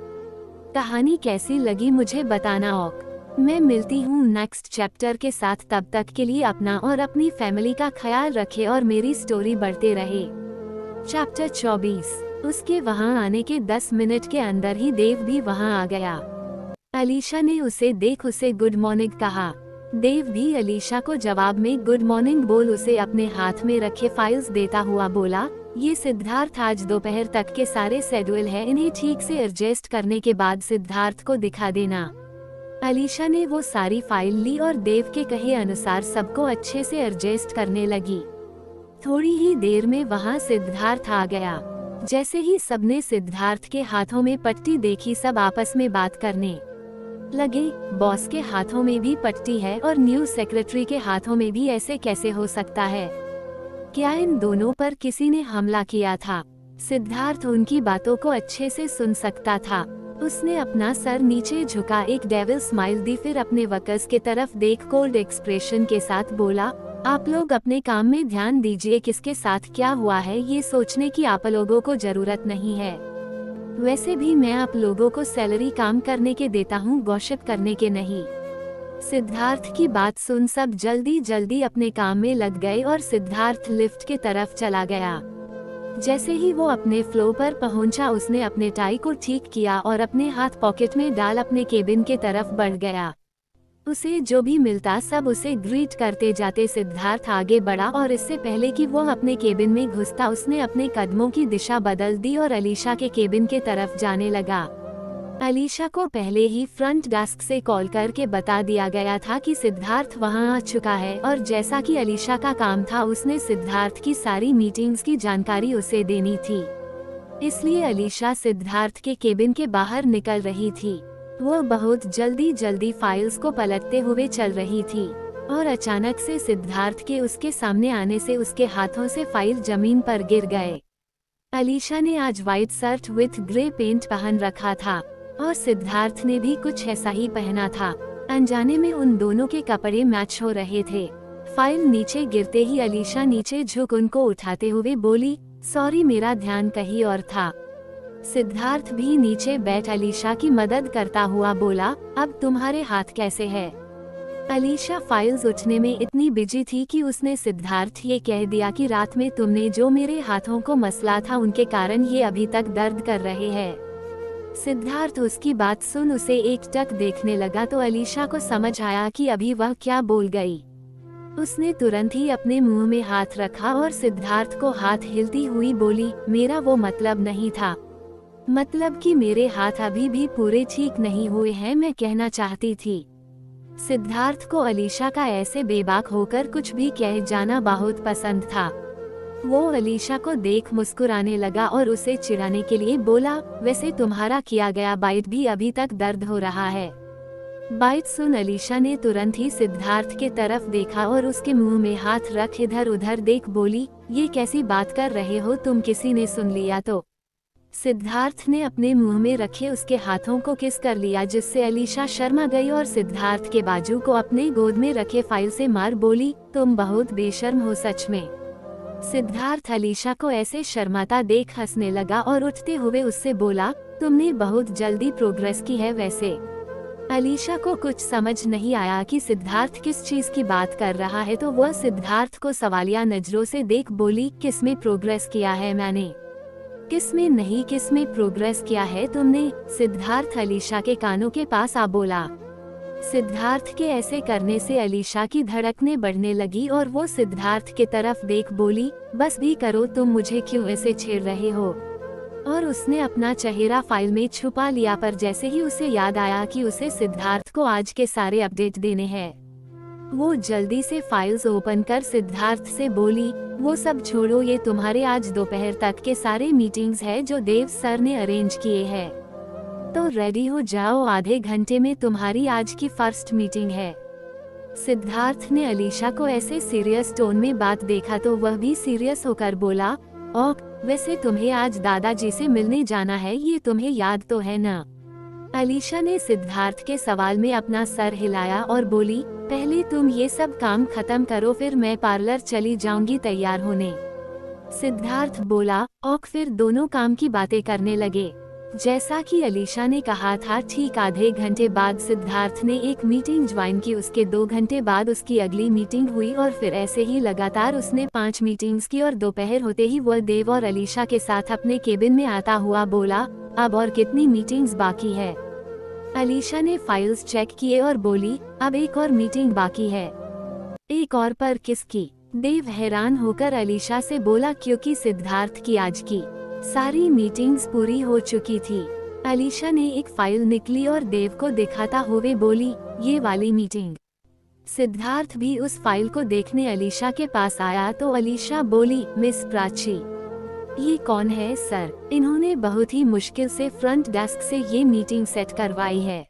कहानी कैसी लगी मुझे बताना। मैं मिलती हूँ नेक्स्ट चैप्टर के साथ। तब तक के लिए अपना और अपनी फैमिली का ख्याल रखें और मेरी स्टोरी बढ़ते रहे। चैप्टर 24। उसके वहाँ आने के 10 मिनट के अंदर ही देव भी वहाँ आ गया। अलीशा ने उसे देख उसे गुड मॉर्निंग कहा। देव भी अलीशा को जवाब में गुड मॉर्निंग बोल उसे अपने हाथ में रखे फाइल्स देता हुआ बोला, ये सिद्धार्थ आज दोपहर तक के सारे शेड्यूल है, इन्हें ठीक से एडजस्ट करने के बाद सिद्धार्थ को दिखा देना। अलीशा ने वो सारी फाइल ली और देव के कहे अनुसार सबको अच्छे से एडजस्ट करने लगी। थोड़ी ही देर में वहाँ सिद्धार्थ आ गया। जैसे ही सबने सिद्धार्थ के हाथों में पट्टी देखी, सब आपस में बात करने लगे। बॉस के हाथों में भी पट्टी है और न्यू सेक्रेटरी के हाथों में भी, ऐसे कैसे हो सकता है? क्या इन दोनों पर किसी ने हमला किया था? सिद्धार्थ उनकी बातों को अच्छे से सुन सकता था। उसने अपना सर नीचे झुका एक डेविल स्माइल दी, फिर अपने वर्कर्स के तरफ देख कोल्ड एक्सप्रेशन के साथ बोला, आप लोग अपने काम में ध्यान दीजिए। किसके साथ क्या हुआ है ये सोचने की आप लोगों को जरूरत नहीं है। वैसे भी मैं आप लोगों को सैलरी काम करने के देता हूँ, गॉसिप करने के नहीं। सिद्धार्थ की बात सुन सब जल्दी जल्दी अपने काम में लग गए और सिद्धार्थ लिफ्ट के तरफ चला गया। जैसे ही वो अपने फ्लोर पर पहुंचा, उसने अपने टाई को ठीक किया और अपने हाथ पॉकेट में डाल अपने केबिन के तरफ बढ़ गया। उसे जो भी मिलता सब उसे ग्रीट करते जाते। सिद्धार्थ आगे बढ़ा और इससे पहले कि वो अपने केबिन में घुसता उसने अपने कदमों की दिशा बदल दी और अलीशा के केबिन के तरफ जाने लगा। अलीशा को पहले ही फ्रंट डेस्क से कॉल करके बता दिया गया था कि सिद्धार्थ वहां आ चुका है और जैसा कि अलीशा का काम था उसने सिद्धार्थ की सारी मीटिंग्स की जानकारी उसे देनी थी। इसलिए अलीशा सिद्धार्थ के केबिन के बाहर निकल रही थी। वो बहुत जल्दी फाइल्स को पलटते हुए चल रही थी और अचानक से सिद्धार्थ के उसके सामने आने से उसके हाथों से फाइल जमीन पर गिर गए। अलीशा ने आज white shirt with grey pant पहन रखा था और सिद्धार्थ ने भी कुछ ऐसा ही पहना था। अनजाने में उन दोनों के कपड़े मैच हो रहे थे। फाइल नीचे गिरते ही अलीशा नीचे झुक उनको उठाते हुए बोली, सॉरी मेरा ध्यान कहीं और था। सिद्धार्थ भी नीचे बैठ अलीशा की मदद करता हुआ बोला, अब तुम्हारे हाथ कैसे है? अलीशा फाइल्स उठने में इतनी बिजी थी कि उसने सिद्धार्थ ये कह दिया कि रात में तुमने जो मेरे हाथों को मसला था उनके कारण ये अभी तक दर्द कर रहे हैं। सिद्धार्थ उसकी बात सुन उसे एकटक देखने लगा तो अलीशा को समझ आया कि अभी वह क्या बोल गई। उसने तुरंत ही अपने मुंह में हाथ रखा और सिद्धार्थ को हाथ हिलती हुई बोली, मेरा वो मतलब नहीं था। मतलब कि मेरे हाथ अभी भी पूरे ठीक नहीं हुए हैं, मैं कहना चाहती थी। सिद्धार्थ को अलीशा का ऐसे बेबाक होकर कुछ भी कह जाना बहुत पसंद था। वो अलीशा को देख मुस्कुराने लगा और उसे चिढ़ाने के लिए बोला, वैसे तुम्हारा किया गया बाइट भी अभी तक दर्द हो रहा है। बाइट सुन अलीशा ने तुरंत ही सिद्धार्थ के तरफ देखा और उसके मुंह में हाथ रख इधर उधर देख बोली, ये कैसी बात कर रहे हो तुम, किसी ने सुन लिया तो? सिद्धार्थ ने अपने मुंह में रखे उसके हाथों को किस कर लिया जिससे अलीशा शर्मा गई और सिद्धार्थ के बाजू को अपने गोद में रखे फाइल से मार बोली, तुम बहुत बेशर्म हो सच में। सिद्धार्थ अलीशा को ऐसे शर्माता देख हंसने लगा और उठते हुए उससे बोला, तुमने बहुत जल्दी प्रोग्रेस की है वैसे। अलीशा को कुछ समझ नहीं आया कि सिद्धार्थ किस चीज की बात कर रहा है तो वह सिद्धार्थ को सवालिया नजरों से देख बोली, किसमें प्रोग्रेस किया है मैंने? किसमें नहीं, किसमें प्रोग्रेस किया है तुमने? सिद्धार्थ अलीशा के कानों के पास आ बोला। सिद्धार्थ के ऐसे करने से अलीशा की धड़कनें बढ़ने लगी और वो सिद्धार्थ के तरफ देख बोली, बस भी करो, तुम मुझे क्यों ऐसे छेड़ रहे हो? और उसने अपना चेहरा फाइल में छुपा लिया पर जैसे ही उसे याद आया कि उसे सिद्धार्थ को आज के सारे अपडेट देने हैं, वो जल्दी से फाइल्स ओपन कर सिद्धार्थ से बोली, वो सब छोड़ो, ये तुम्हारे आज दोपहर तक के सारे मीटिंग्स है जो देव सर ने अरेंज किए हैं, तो रेडी हो जाओ, आधे घंटे में तुम्हारी आज की फर्स्ट मीटिंग है। सिद्धार्थ ने अलीशा को ऐसे सीरियस टोन में बात देखा तो वह भी सीरियस होकर बोला, ओह वैसे तुम्हें आज दादाजी से मिलने जाना है, ये तुम्हें याद तो है ना? अलीशा ने सिद्धार्थ के सवाल में अपना सर हिलाया और बोली, पहले तुम ये सब काम खत्म करो फिर मैं पार्लर चली जाऊंगी तैयार होने। सिद्धार्थ बोला, और फिर दोनों काम की बातें करने लगे। जैसा कि अलीशा ने कहा था, ठीक आधे घंटे बाद सिद्धार्थ ने एक मीटिंग ज्वाइन की, उसके 2 घंटे बाद उसकी अगली मीटिंग हुई और फिर ऐसे ही लगातार उसने 5 मीटिंग्स की और दोपहर होते ही वह देव और अलीशा के साथ अपने केबिन में आता हुआ बोला, अब और कितनी मीटिंग्स बाकी है? अलीशा ने फाइल्स चेक किए और बोली, अब एक और मीटिंग बाकी है। एक और पर किसकी? देव हैरान होकर अलीशा से बोला, क्योंकि सिद्धार्थ की आज की सारी मीटिंग्स पूरी हो चुकी थी। अलीशा ने एक फाइल निकली और देव को दिखाता हुए बोली, ये वाली मीटिंग। सिद्धार्थ भी उस फाइल को देखने अलीशा के पास आया तो अलीशा बोली, मिस प्राची, ये कौन है सर? इन्होंने बहुत ही मुश्किल से फ्रंट डेस्क से ये मीटिंग सेट करवाई है।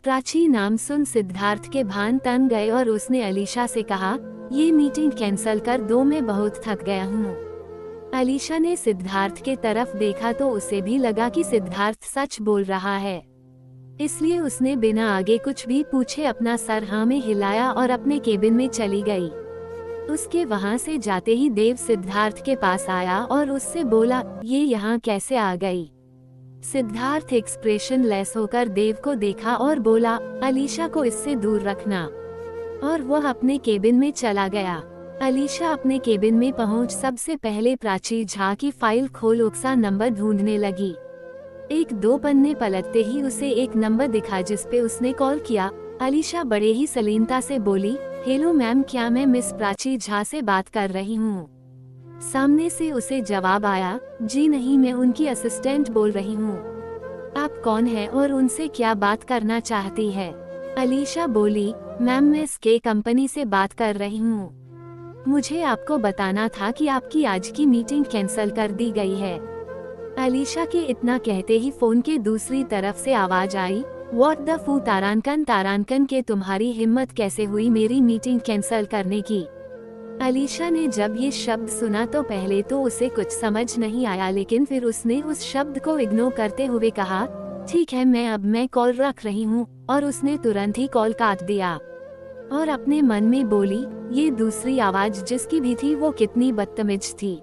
प्राची नाम सुन सिद्धार्थ के भान तन गए और उसने अलीशा से कहा, ये मीटिंग कैंसिल कर दो, मैं बहुत थक गया हूँ। अलीशा ने सिद्धार्थ के तरफ देखा तो उसे भी लगा कि सिद्धार्थ सच बोल रहा है, इसलिए उसने बिना आगे कुछ भी पूछे अपना सर हाँ में हिलाया और अपने केबिन में चली गई। उसके वहां से जाते ही देव सिद्धार्थ के पास आया और उससे बोला, ये यहाँ कैसे आ गई? सिद्धार्थ एक्सप्रेशन लेस होकर देव को देखा और बोला, अलीशा को इससे दूर रखना, और वह अपने केबिन में चला गया। अलीशा अपने केबिन में पहुंच सबसे पहले प्राची झा की फाइल खोल उकसा नंबर ढूंढने लगी। 1-2 पन्ने पलटते ही उसे एक नंबर दिखा जिसपे उसने कॉल किया। अलीशा बड़े ही सलीनता से बोली, हेलो मैम, क्या मैं मिस प्राची झा से बात कर रही हूँ? सामने से उसे जवाब आया, जी नहीं, मैं उनकी असिस्टेंट बोल रही हूँ। आप कौन है और उनसे क्या बात करना चाहती है? अलीशा बोली, मैम मैं स्के कंपनी से बात कर रही हूँ। मुझे आपको बताना था कि आपकी आज की मीटिंग कैंसिल कर दी गई है। अलीशा के इतना कहते ही फोन के दूसरी तरफ से आवाज आई, व्हाट द फू तारांकन, तारांकन के तुम्हारी हिम्मत कैसे हुई मेरी मीटिंग कैंसिल करने की? अलीशा ने जब ये शब्द सुना तो पहले तो उसे कुछ समझ नहीं आया, लेकिन फिर उसने उस शब्द को इग्नोर करते हुए कहा, ठीक है, मैं कॉल रख रही हूँ, और उसने तुरंत ही कॉल काट दिया और अपने मन में बोली, ये दूसरी आवाज जिसकी भी थी वो कितनी बदतमीज थी।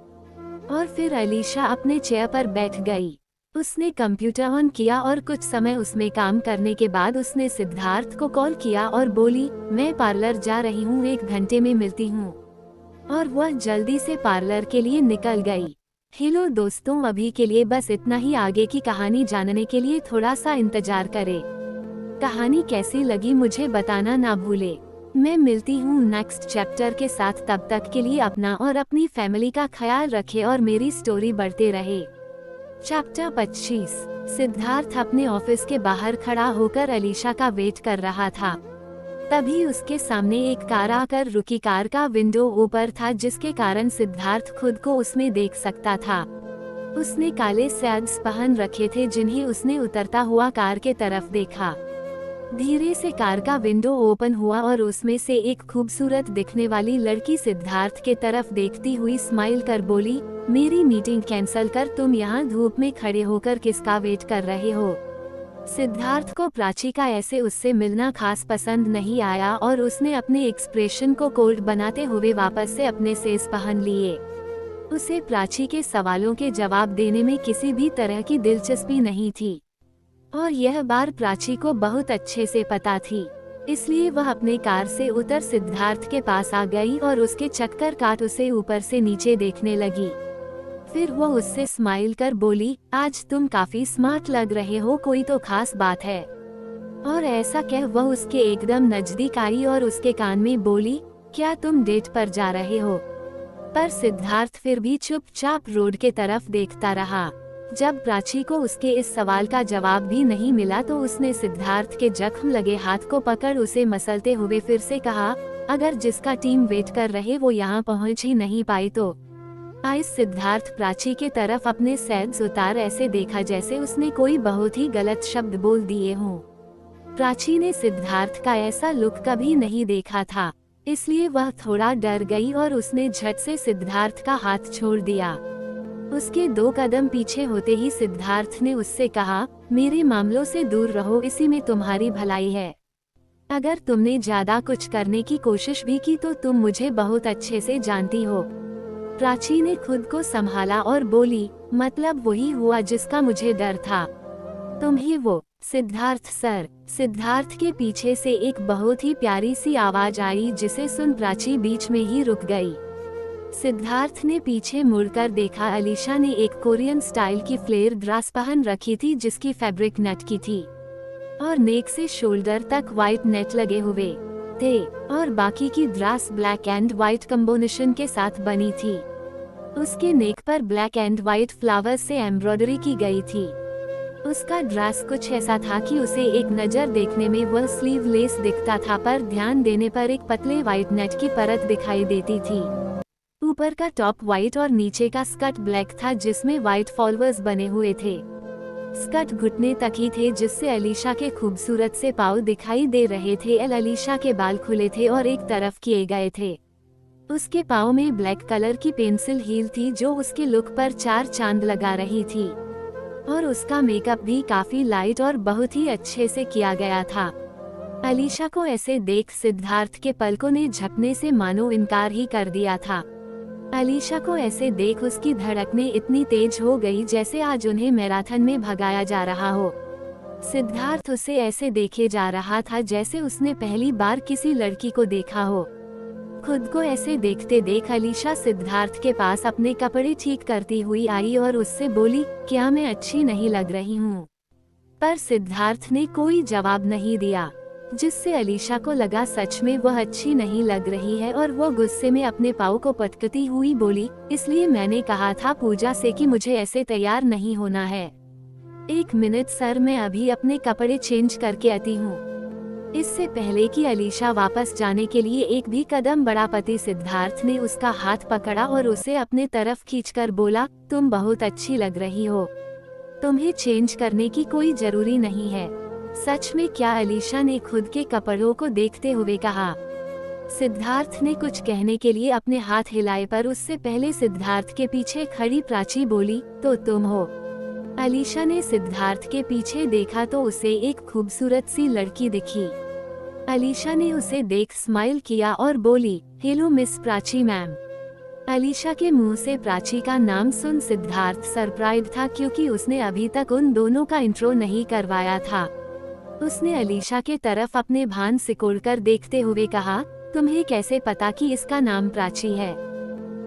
और फिर अलीशा अपने चेयर पर बैठ गई। उसने कंप्यूटर ऑन किया और कुछ समय उसमें काम करने के बाद उसने सिद्धार्थ को कॉल किया और बोली, मैं पार्लर जा रही हूँ, 1 घंटे में मिलती हूँ। और वह जल्दी से पार्लर के लिए निकल गई। हेलो दोस्तों, अभी के लिए बस इतना ही। आगे की कहानी जानने के लिए थोड़ा सा इंतजार करें। कहानी कैसी लगी मुझे बताना ना भूले। मैं मिलती हूँ नेक्स्ट चैप्टर के साथ। तब तक के लिए अपना और अपनी फैमिली का ख्याल रखें और मेरी स्टोरी बढ़ते रहे। चैप्टर 25। सिद्धार्थ अपने ऑफिस के बाहर खड़ा होकर अलीशा का वेट कर रहा था। तभी उसके सामने एक कार आकर रुकी। कार का विंडो ऊपर था, जिसके कारण सिद्धार्थ खुद को उसमें देख सकता था। उसने काले सैड्स पहन रखे थे, जिन्हें उसने उतरता हुआ कार के तरफ देखा। धीरे से कार का विंडो ओपन हुआ और उसमें से एक खूबसूरत दिखने वाली लड़की सिद्धार्थ के तरफ देखती हुई स्माइल कर बोली, मेरी मीटिंग कैंसिल कर तुम यहाँ धूप में खड़े होकर किसका वेट कर रहे हो? सिद्धार्थ को प्राची का ऐसे उससे मिलना खास पसंद नहीं आया और उसने अपने एक्सप्रेशन को कोल्ड बनाते हुए वापस से अपने सेस पहन लिए। उसे प्राची के सवालों के जवाब देने में किसी भी तरह की दिलचस्पी नहीं थी और यह बार प्राची को बहुत अच्छे से पता थी। इसलिए वह अपने कार से उतर सिद्धार्थ के पास आ गई और उसके चक्कर काट उसे ऊपर से नीचे देखने लगी। फिर वो उससे स्माइल कर बोली, आज तुम काफी स्मार्ट लग रहे हो, कोई तो खास बात है? और ऐसा कह वह उसके एकदम नजदीक आई और उसके कान में बोली, क्या तुम डेट पर जा रहे हो? पर सिद्धार्थ फिर भी चुपचाप रोड के तरफ देखता रहा। जब प्राची को उसके इस सवाल का जवाब भी नहीं मिला तो उसने सिद्धार्थ के जख्म लगे हाथ को पकड़ उसे मसलते हुए फिर से कहा, अगर जिसका टीम वेट कर रहे वो यहाँ पहुँच ही नहीं पाई तो? आइस सिद्धार्थ प्राची के तरफ अपने सैड्स उतार ऐसे देखा जैसे उसने कोई बहुत ही गलत शब्द बोल दिए हों। प्राची ने सिद्धार्थ का ऐसा लुक कभी नहीं देखा था, इसलिए वह थोड़ा डर गई और उसने झट से सिद्धार्थ का हाथ छोड़ दिया। उसके 2 कदम पीछे होते ही सिद्धार्थ ने उससे कहा, मेरे मामलों से दूर रहो, इसी में तुम्हारी भलाई है। अगर तुमने ज्यादा कुछ करने की कोशिश भी की तो तुम मुझे बहुत अच्छे से जानती हो। प्राची ने खुद को संभाला और बोली, मतलब वही हुआ जिसका मुझे डर था? तुम ही वो? सिद्धार्थ सर। सिद्धार्थ के पीछे से एक बहुत ही प्यारी सी आवाज आई, जिसे सुन प्राची बीच में ही रुक गई। सिद्धार्थ ने पीछे मुड़कर देखा। अलीशा ने एक कोरियन स्टाइल की फ्लेयर ड्रेस पहन रखी थी, जिसकी फैब्रिक नेट की थी और नेक से शोल्डर तक व्हाइट नेट लगे हुए थे और बाकी की dress black and white combination के साथ बनी थी। उसके नेक पर ब्लैक एंड व्हाइट फ्लावर्स से एम्ब्रॉयडरी की गई थी। उसका ड्रेस कुछ ऐसा था कि उसे एक नजर देखने में वह स्लीवलेस दिखता था, पर ध्यान देने पर एक पतले व्हाइट नेट की परत दिखाई देती थी। ऊपर का टॉप व्हाइट और नीचे का स्कर्ट ब्लैक था, जिसमें व्हाइट फ्लावर्स बने हुए थे। स्कर्ट घुटने तक ही थे, जिससे अलीशा के खूबसूरत से पाँव दिखाई दे रहे थे। अलीशा के बाल खुले थे और एक तरफ किए गए थे। उसके पाँव में ब्लैक कलर की पेंसिल हील थी, जो उसके लुक पर 4 चांद लगा रही थी और उसका मेकअप भी काफी लाइट और बहुत ही अच्छे से किया गया था। अलीशा को ऐसे देख सिद्धार्थ के पलकों ने झपकने से मानो इनकार ही कर दिया था। अलीशा को ऐसे देख उसकी धड़कनें इतनी तेज हो गई जैसे आज उन्हें मैराथन में भगाया जा रहा हो। सिद्धार्थ उसे ऐसे देखे जा रहा था जैसे उसने पहली बार किसी लड़की को देखा हो। खुद को ऐसे देखते देख अलीशा सिद्धार्थ के पास अपने कपड़े ठीक करती हुई आई और उससे बोली, क्या मैं अच्छी नहीं लग रही हूँ? पर सिद्धार्थ ने कोई जवाब नहीं दिया। जिससे अलीशा को लगा सच में वह अच्छी नहीं लग रही है और वो गुस्से में अपने पाँव को पटकती हुई बोली, इसलिए मैंने कहा था पूजा से कि मुझे ऐसे तैयार नहीं होना है। 1 मिनट सर, मैं अभी अपने कपड़े चेंज करके आती हूँ। इससे पहले कि अलीशा वापस जाने के लिए एक भी कदम बढ़ा, पति सिद्धार्थ ने उसका हाथ पकड़ा और उसे अपने तरफ खींचकर बोला, तुम बहुत अच्छी लग रही हो, तुम्हें चेंज करने की कोई जरूरी नहीं है। सच में क्या? अलीशा ने खुद के कपड़ों को देखते हुए कहा। सिद्धार्थ ने कुछ कहने के लिए अपने हाथ हिलाए पर उससे पहले सिद्धार्थ के पीछे खड़ी प्राची बोली, तो तुम हो। अलीशा ने सिद्धार्थ के पीछे देखा तो उसे एक खूबसूरत सी लड़की दिखी। अलीशा ने उसे देख स्माइल किया और बोली, hello miss Prachi ma'am. Alisha के मुंह से प्राची का नाम सुन सिद्धार्थ सरप्राइज था, क्योंकि उसने अभी तक उन दोनों का इंट्रो नहीं करवाया था। उसने अलीशा के तरफ अपने भान सिकोड़कर देखते हुए कहा, तुम्हें कैसे पता कि इसका नाम प्राची है?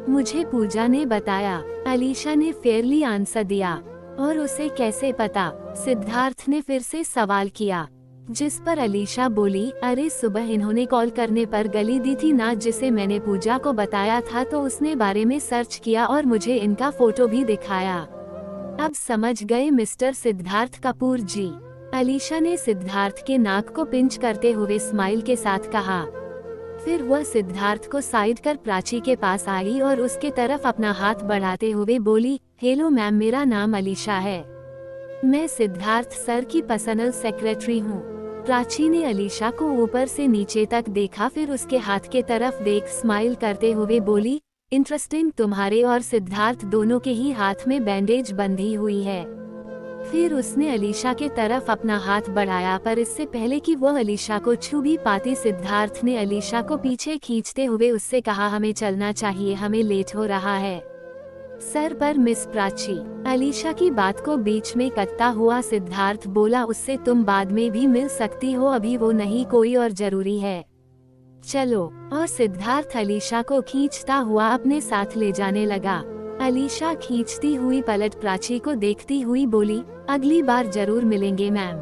मुझे पूजा ने बताया। अलीशा ने फेयरली आंसर दिया। और उसे कैसे पता? सिद्धार्थ ने फिर से सवाल किया, जिस पर अलीशा बोली, अरे सुबह इन्होंने कॉल करने पर गली दी थी ना, जिसे मैंने पूजा को बताया था, तो उसने बारे में सर्च किया और मुझे इनका फोटो भी दिखाया। अब समझ गए मिस्टर सिद्धार्थ कपूर जी? अलीशा ने सिद्धार्थ के नाक को पिंच करते हुए स्माइल के साथ कहा। फिर वह सिद्धार्थ को साइड कर प्राची के पास आई और उसके तरफ अपना हाथ बढ़ाते हुए बोली, हेलो मैम, मेरा नाम अलीशा है, मैं सिद्धार्थ सर की पर्सनल सेक्रेटरी हूँ। प्राची ने अलीशा को ऊपर से नीचे तक देखा, फिर उसके हाथ के तरफ देख स्माइल करते हुए बोली, इंटरेस्टिंग, तुम्हारे और सिद्धार्थ दोनों के ही हाथ में बैंडेज बंधी हुई है। फिर उसने अलीशा के तरफ अपना हाथ बढ़ाया, पर इससे पहले कि वह अलीशा को छू भी पाती, सिद्धार्थ ने अलीशा को पीछे खींचते हुए उससे कहा, हमें चलना चाहिए, हमें लेट हो रहा है। सर पर मिस प्राची। अलीशा की बात को बीच में कटता हुआ सिद्धार्थ बोला, उससे तुम बाद में भी मिल सकती हो, अभी वो नहीं कोई और जरूरी है, चलो। और सिद्धार्थ अलीशा को खींचता हुआ अपने साथ ले जाने लगा। अलीशा खींचती हुई पलट प्राची को देखती हुई बोली, अगली बार जरूर मिलेंगे मैम।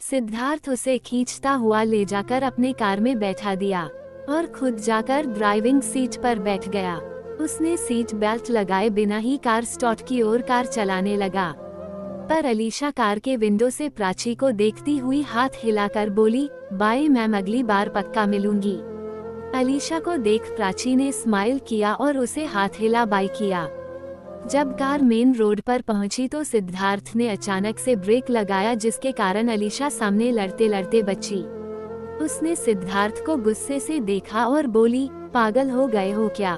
सिद्धार्थ उसे खींचता हुआ ले जाकर अपने कार में बैठा दिया और खुद जाकर ड्राइविंग सीट पर बैठ गया। उसने सीट बेल्ट लगाए बिना ही कार स्टॉप की ओर कार चलाने लगा, पर अलीशा कार के विंडो से प्राची को देखती हुई हाथ हिलाकर बोली, बाय मैम, अगली बार पक्का मिलूंगी। अलीशा को देख प्राची ने स्माइल किया और उसे हाथ हिला बाय किया। जब कार मेन रोड पर पहुंची तो सिद्धार्थ ने अचानक से ब्रेक लगाया, जिसके कारण अलीशा सामने लड़ते लड़ते बची। उसने सिद्धार्थ को गुस्से से देखा और बोली, पागल हो गए हो क्या?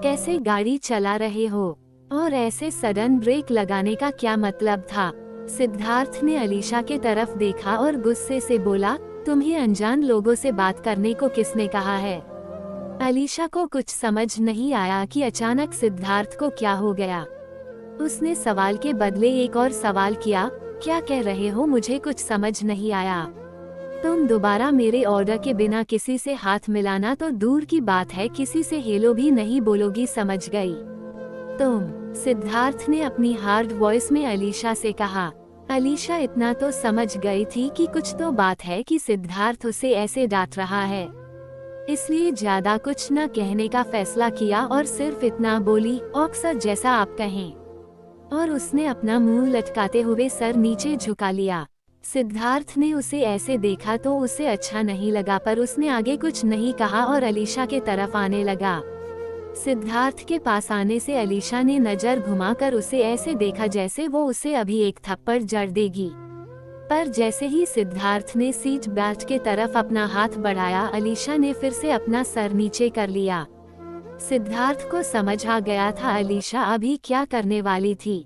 कैसे गाड़ी चला रहे हो? और ऐसे सडन ब्रेक लगाने का क्या मतलब था? सिद्धार्थ ने अलीशा के तरफ देखा और गुस्से से बोला, तुम्हें अनजान लोगों से बात करने को किसने कहा है? अलीशा को कुछ समझ नहीं आया कि अचानक सिद्धार्थ को क्या हो गया। उसने सवाल के बदले एक और सवाल किया, क्या कह रहे हो? मुझे कुछ समझ नहीं आया। तुम दोबारा मेरे ऑर्डर के बिना किसी से हाथ मिलाना तो दूर की बात है, किसी से हेलो भी नहीं बोलोगी, समझ गई तुम? सिद्धार्थ ने अपनी हार्ड वॉइस में अलीशा से कहा। अलीशा इतना तो समझ गई थी कि कुछ तो बात है कि सिद्धार्थ उसे ऐसे डांट रहा है, इसलिए ज्यादा कुछ न कहने का फैसला किया और सिर्फ इतना बोली, ऑक्सर जैसा आप कहें। और उसने अपना मुंह लटकाते हुए सर नीचे झुका लिया। सिद्धार्थ ने उसे ऐसे देखा तो उसे अच्छा नहीं लगा, पर उसने आगे कुछ नहीं कहा और अलीशा के तरफ आने लगा। सिद्धार्थ के पास आने से अलीशा ने नजर घुमाकर उसे ऐसे देखा जैसे वो उसे अभी एक थप्पड़ जड़ देगी, पर जैसे ही सिद्धार्थ ने सीट बेल्ट के तरफ अपना हाथ बढ़ाया, अलीशा ने फिर से अपना सर नीचे कर लिया। सिद्धार्थ को समझ आ गया था अलीशा अभी क्या करने वाली थी,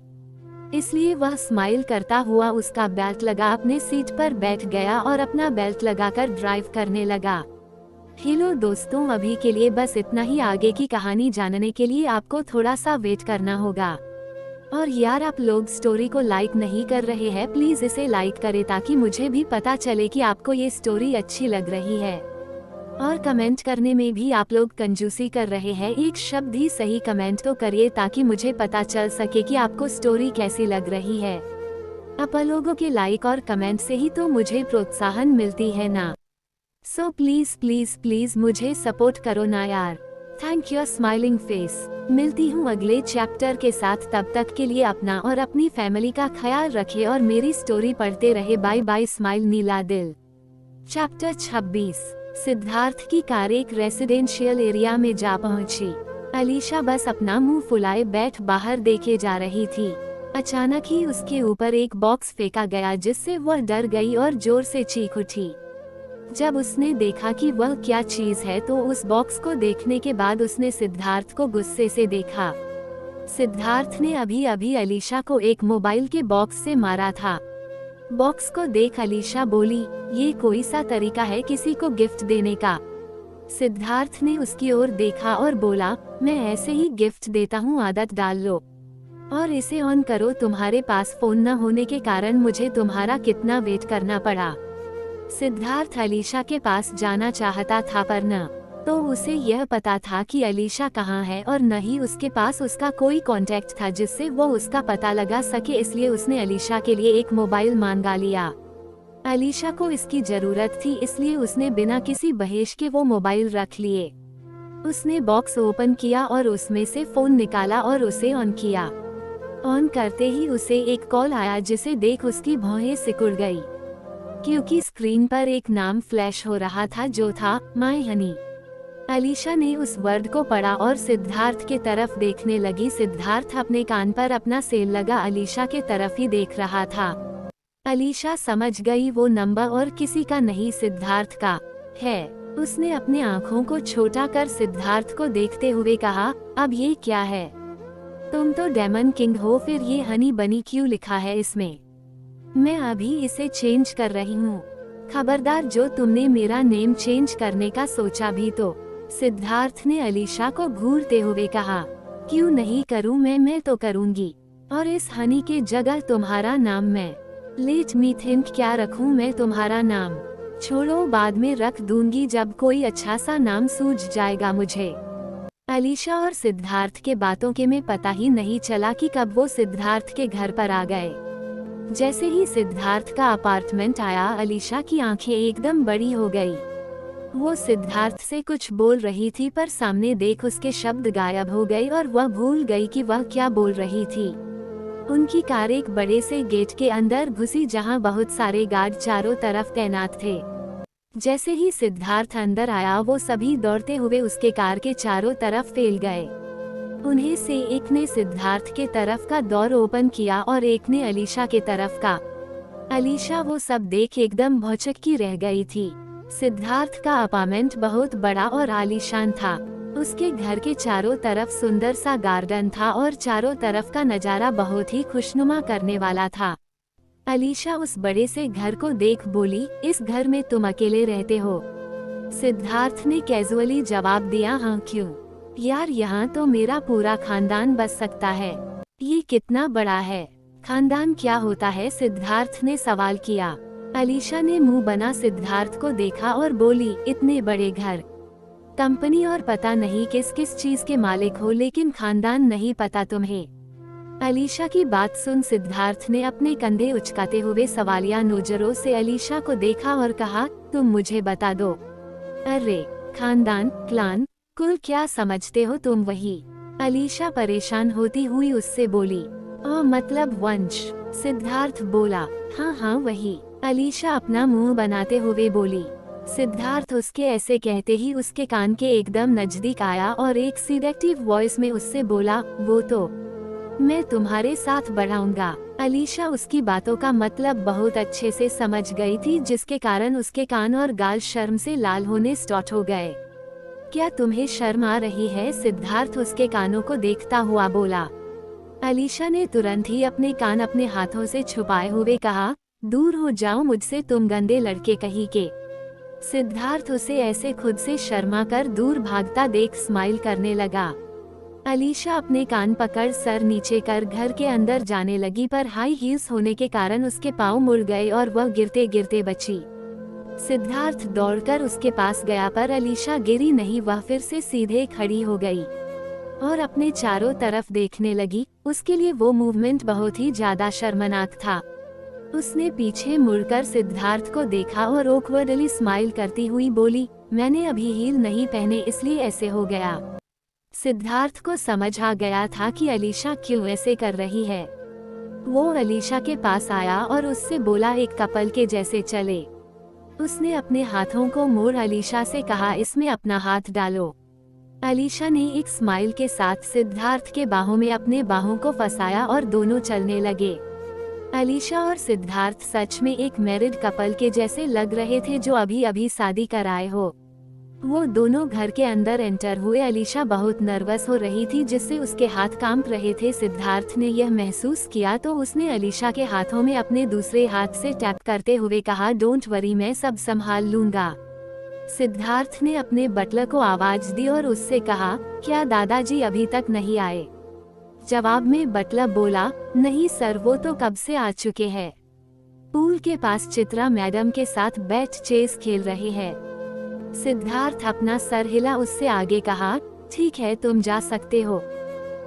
इसलिए वह स्माइल करता हुआ उसका बेल्ट लगा अपने सीट पर बैठ गया और अपना बेल्ट लगाकर ड्राइव करने लगा। हेलो दोस्तों, अभी के लिए बस इतना ही। आगे की कहानी जानने के लिए आपको थोड़ा सा वेट करना होगा। और यार, आप लोग स्टोरी को लाइक नहीं कर रहे हैं, प्लीज इसे लाइक करें ताकि मुझे भी पता चले कि आपको ये स्टोरी अच्छी लग रही है। और कमेंट करने में भी आप लोग कंजूसी कर रहे हैं, एक शब्द ही सही कमेंट तो करिए ताकि मुझे पता चल सके कि आपको स्टोरी कैसी लग रही है। आप लोगों के लाइक और कमेंट से ही तो मुझे प्रोत्साहन मिलती है ना। सो प्लीज प्लीज प्लीज मुझे सपोर्ट करो ना यार। Thank you smiling face. मिलती हूँ अगले चैप्टर के साथ, तब तक के लिए अपना और अपनी फैमिली का ख्याल रखे और मेरी स्टोरी पढ़ते रहे। बाय बाय स्माइल नीला दिल। चैप्टर 26। सिद्धार्थ की कार एक रेसिडेंशियल एरिया में जा पहुंची। अलीशा बस अपना मुंह फुलाए बैठ बाहर देखे जा रही थी। अचानक ही उसके ऊपर एक बॉक्स फेंका गया जिससे वह डर गई और जोर से चीख उठी। जब उसने देखा कि वह क्या चीज है तो उस बॉक्स को देखने के बाद उसने सिद्धार्थ को गुस्से से देखा। सिद्धार्थ ने अभी अभी अलीशा को एक मोबाइल के बॉक्स से मारा था। बॉक्स को देख अलीशा बोली, ये कोई सा तरीका है किसी को गिफ्ट देने का? सिद्धार्थ ने उसकी ओर देखा और बोला, मैं ऐसे ही गिफ्ट देता हूँ, आदत डाल लो और इसे ऑन करो। तुम्हारे पास फोन न होने के कारण मुझे तुम्हारा कितना वेट करना पड़ा। सिद्धार्थ अलीशा के पास जाना चाहता था पर न तो उसे यह पता था कि अलीशा कहाँ है और न ही उसके पास उसका कोई कांटेक्ट था जिससे वो उसका पता लगा सके, इसलिए उसने अलीशा के लिए एक मोबाइल मांगा लिया। अलीशा को इसकी जरूरत थी इसलिए उसने बिना किसी बहेश के वो मोबाइल रख लिए। उसने बॉक्स ओपन किया और उसमें से फोन निकाला और उसे ऑन किया। ऑन करते ही उसे एक कॉल आया जिसे देख उसकी भौहें सिकुड़ गई, क्योंकि स्क्रीन पर एक नाम फ्लैश हो रहा था जो था माय हनी। अलीशा ने उस वर्ड को पढ़ा और सिद्धार्थ के तरफ देखने लगी। सिद्धार्थ अपने कान पर अपना सेल लगा अलीशा के तरफ ही देख रहा था। अलीशा समझ गई वो नंबर और किसी का नहीं सिद्धार्थ का है। उसने अपने आँखों को छोटा कर सिद्धार्थ को देखते हुए कहा, अब ये क्या है? तुम तो डेमन किंग हो, फिर ये हनी बनी क्यों लिखा है इसमें? मैं अभी इसे चेंज कर रही हूँ। खबरदार जो तुमने मेरा नेम चेंज करने का सोचा भी तो। सिद्धार्थ ने अलीशा को घूरते हुए कहा, क्यों नहीं करूँ मैं तो करूँगी, और इस हनी के जगह तुम्हारा नाम मैं लेट मी थिंक क्या रखूँ मैं तुम्हारा नाम? छोड़ो बाद में रख दूंगी जब कोई अच्छा सा नाम सूझ जाएगा मुझे। अलीशा और सिद्धार्थ के बातों के में पता ही नहीं चला कि कब वो सिद्धार्थ के घर पर आ गए। जैसे ही सिद्धार्थ का अपार्टमेंट आया अलीशा की आंखें एकदम बड़ी हो गई। वो सिद्धार्थ से कुछ बोल रही थी पर सामने देख उसके शब्द गायब हो गए और वह भूल गई कि वह क्या बोल रही थी। उनकी कार एक बड़े से गेट के अंदर घुसी जहां बहुत सारे गार्ड चारों तरफ तैनात थे। जैसे ही सिद्धार्थ अंदर आया वो सभी दौड़ते हुए उसके कार के चारों तरफ फैल गए। उन्हें से एक ने सिद्धार्थ के तरफ का डोर ओपन किया और एक ने अलीशा के तरफ का। अलीशा वो सब देख एकदम भौचक्की रह गई थी। सिद्धार्थ का अपार्टमेंट बहुत बड़ा और आलीशान था। उसके घर के चारों तरफ सुंदर सा गार्डन था और चारों तरफ का नजारा बहुत ही खुशनुमा करने वाला था। अलीशा उस बड़े से घर को देख बोली, इस घर में तुम अकेले रहते हो? सिद्धार्थ ने कैजुअली जवाब दिया, हाँ क्यों यार, यहाँ तो मेरा पूरा खानदान बस सकता है। ये कितना बड़ा है? खानदान क्या होता है? सिद्धार्थ ने सवाल किया। अलीशा ने मुंह बना सिद्धार्थ को देखा और बोली, इतने बड़े घर, कंपनी और पता नहीं किस किस चीज के मालिक हो, लेकिन खानदान नहीं पता तुम्हें। अलीशा की बात सुन सिद्धार्थ ने अपने कंधे उचकाते हुए सवालिया नजरों से अलीशा को देखा और कहा, तुम मुझे बता दो। अरे खानदान, क्लान, कुल क्या समझते हो तुम? वही अलीशा परेशान होती हुई उससे बोली। ओ मतलब वंश? सिद्धार्थ बोला। हाँ हाँ वही। अलीशा अपना मुंह बनाते हुए बोली। सिद्धार्थ उसके ऐसे कहते ही उसके कान के एकदम नजदीक आया और एक सिलेक्टिव वॉइस में उससे बोला, वो तो मैं तुम्हारे साथ बढ़ाऊंगा। अलीशा उसकी बातों का मतलब बहुत अच्छे से समझ गई थी, जिसके कारण उसके कान और गाल शर्म से लाल होने स्टार्ट हो गए। क्या तुम्हें शर्म आ रही है? सिद्धार्थ उसके कानों को देखता हुआ बोला। अलीशा ने तुरंत ही अपने कान अपने हाथों से छुपाए हुए कहा, दूर हो जाओ मुझसे तुम गंदे लड़के कहीं के। सिद्धार्थ उसे ऐसे खुद से शर्मा कर दूर भागता देख स्माइल करने लगा। अलीशा अपने कान पकड़ सर नीचे कर घर के अंदर जाने लगी, पर हाई हील्स होने के कारण उसके पाँव मुड़ गए और वह गिरते गिरते बची। सिद्धार्थ दौड़कर उसके पास गया पर अलीशा गिरी नहीं, वह फिर से सीधे खड़ी हो गई और अपने चारों तरफ देखने लगी। उसके लिए वो मूवमेंट बहुत ही ज्यादा शर्मनाक था। उसने पीछे मुड़कर सिद्धार्थ को देखा और ऑकवर्डली स्माइल करती हुई बोली, मैंने अभी हील नहीं पहने इसलिए ऐसे हो गया। सिद्धार्थ को समझ आ गया था कि अलीशा क्यों ऐसे कर रही है। वो अलीशा के पास आया और उससे बोला, एक कपल के जैसे चले। उसने अपने हाथों को मोड़ अलीशा से कहा, इसमें अपना हाथ डालो। अलीशा ने एक स्माइल के साथ सिद्धार्थ के बाहों में अपने बाहों को फंसाया और दोनों चलने लगे। अलीशा और सिद्धार्थ सच में एक मैरिड कपल के जैसे लग रहे थे जो अभी अभी शादी कराए हो। वो दोनों घर के अंदर एंटर हुए। अलीशा बहुत नर्वस हो रही थी जिससे उसके हाथ कांप रहे थे। सिद्धार्थ ने यह महसूस किया तो उसने अलीशा के हाथों में अपने दूसरे हाथ से टैप करते हुए कहा, डोंट वरी, मैं सब संभाल लूंगा। सिद्धार्थ ने अपने बटलर को आवाज दी और उससे कहा, क्या दादाजी अभी तक नहीं आए? जवाब में बटलर बोला, नहीं सर, वो तो कब से आ चुके हैं। पूल के पास चित्रा मैडम के साथ बैठ चेस खेल रहे हैं। सिद्धार्थ अपना सर हिला, उससे आगे कहा, ठीक है तुम जा सकते हो,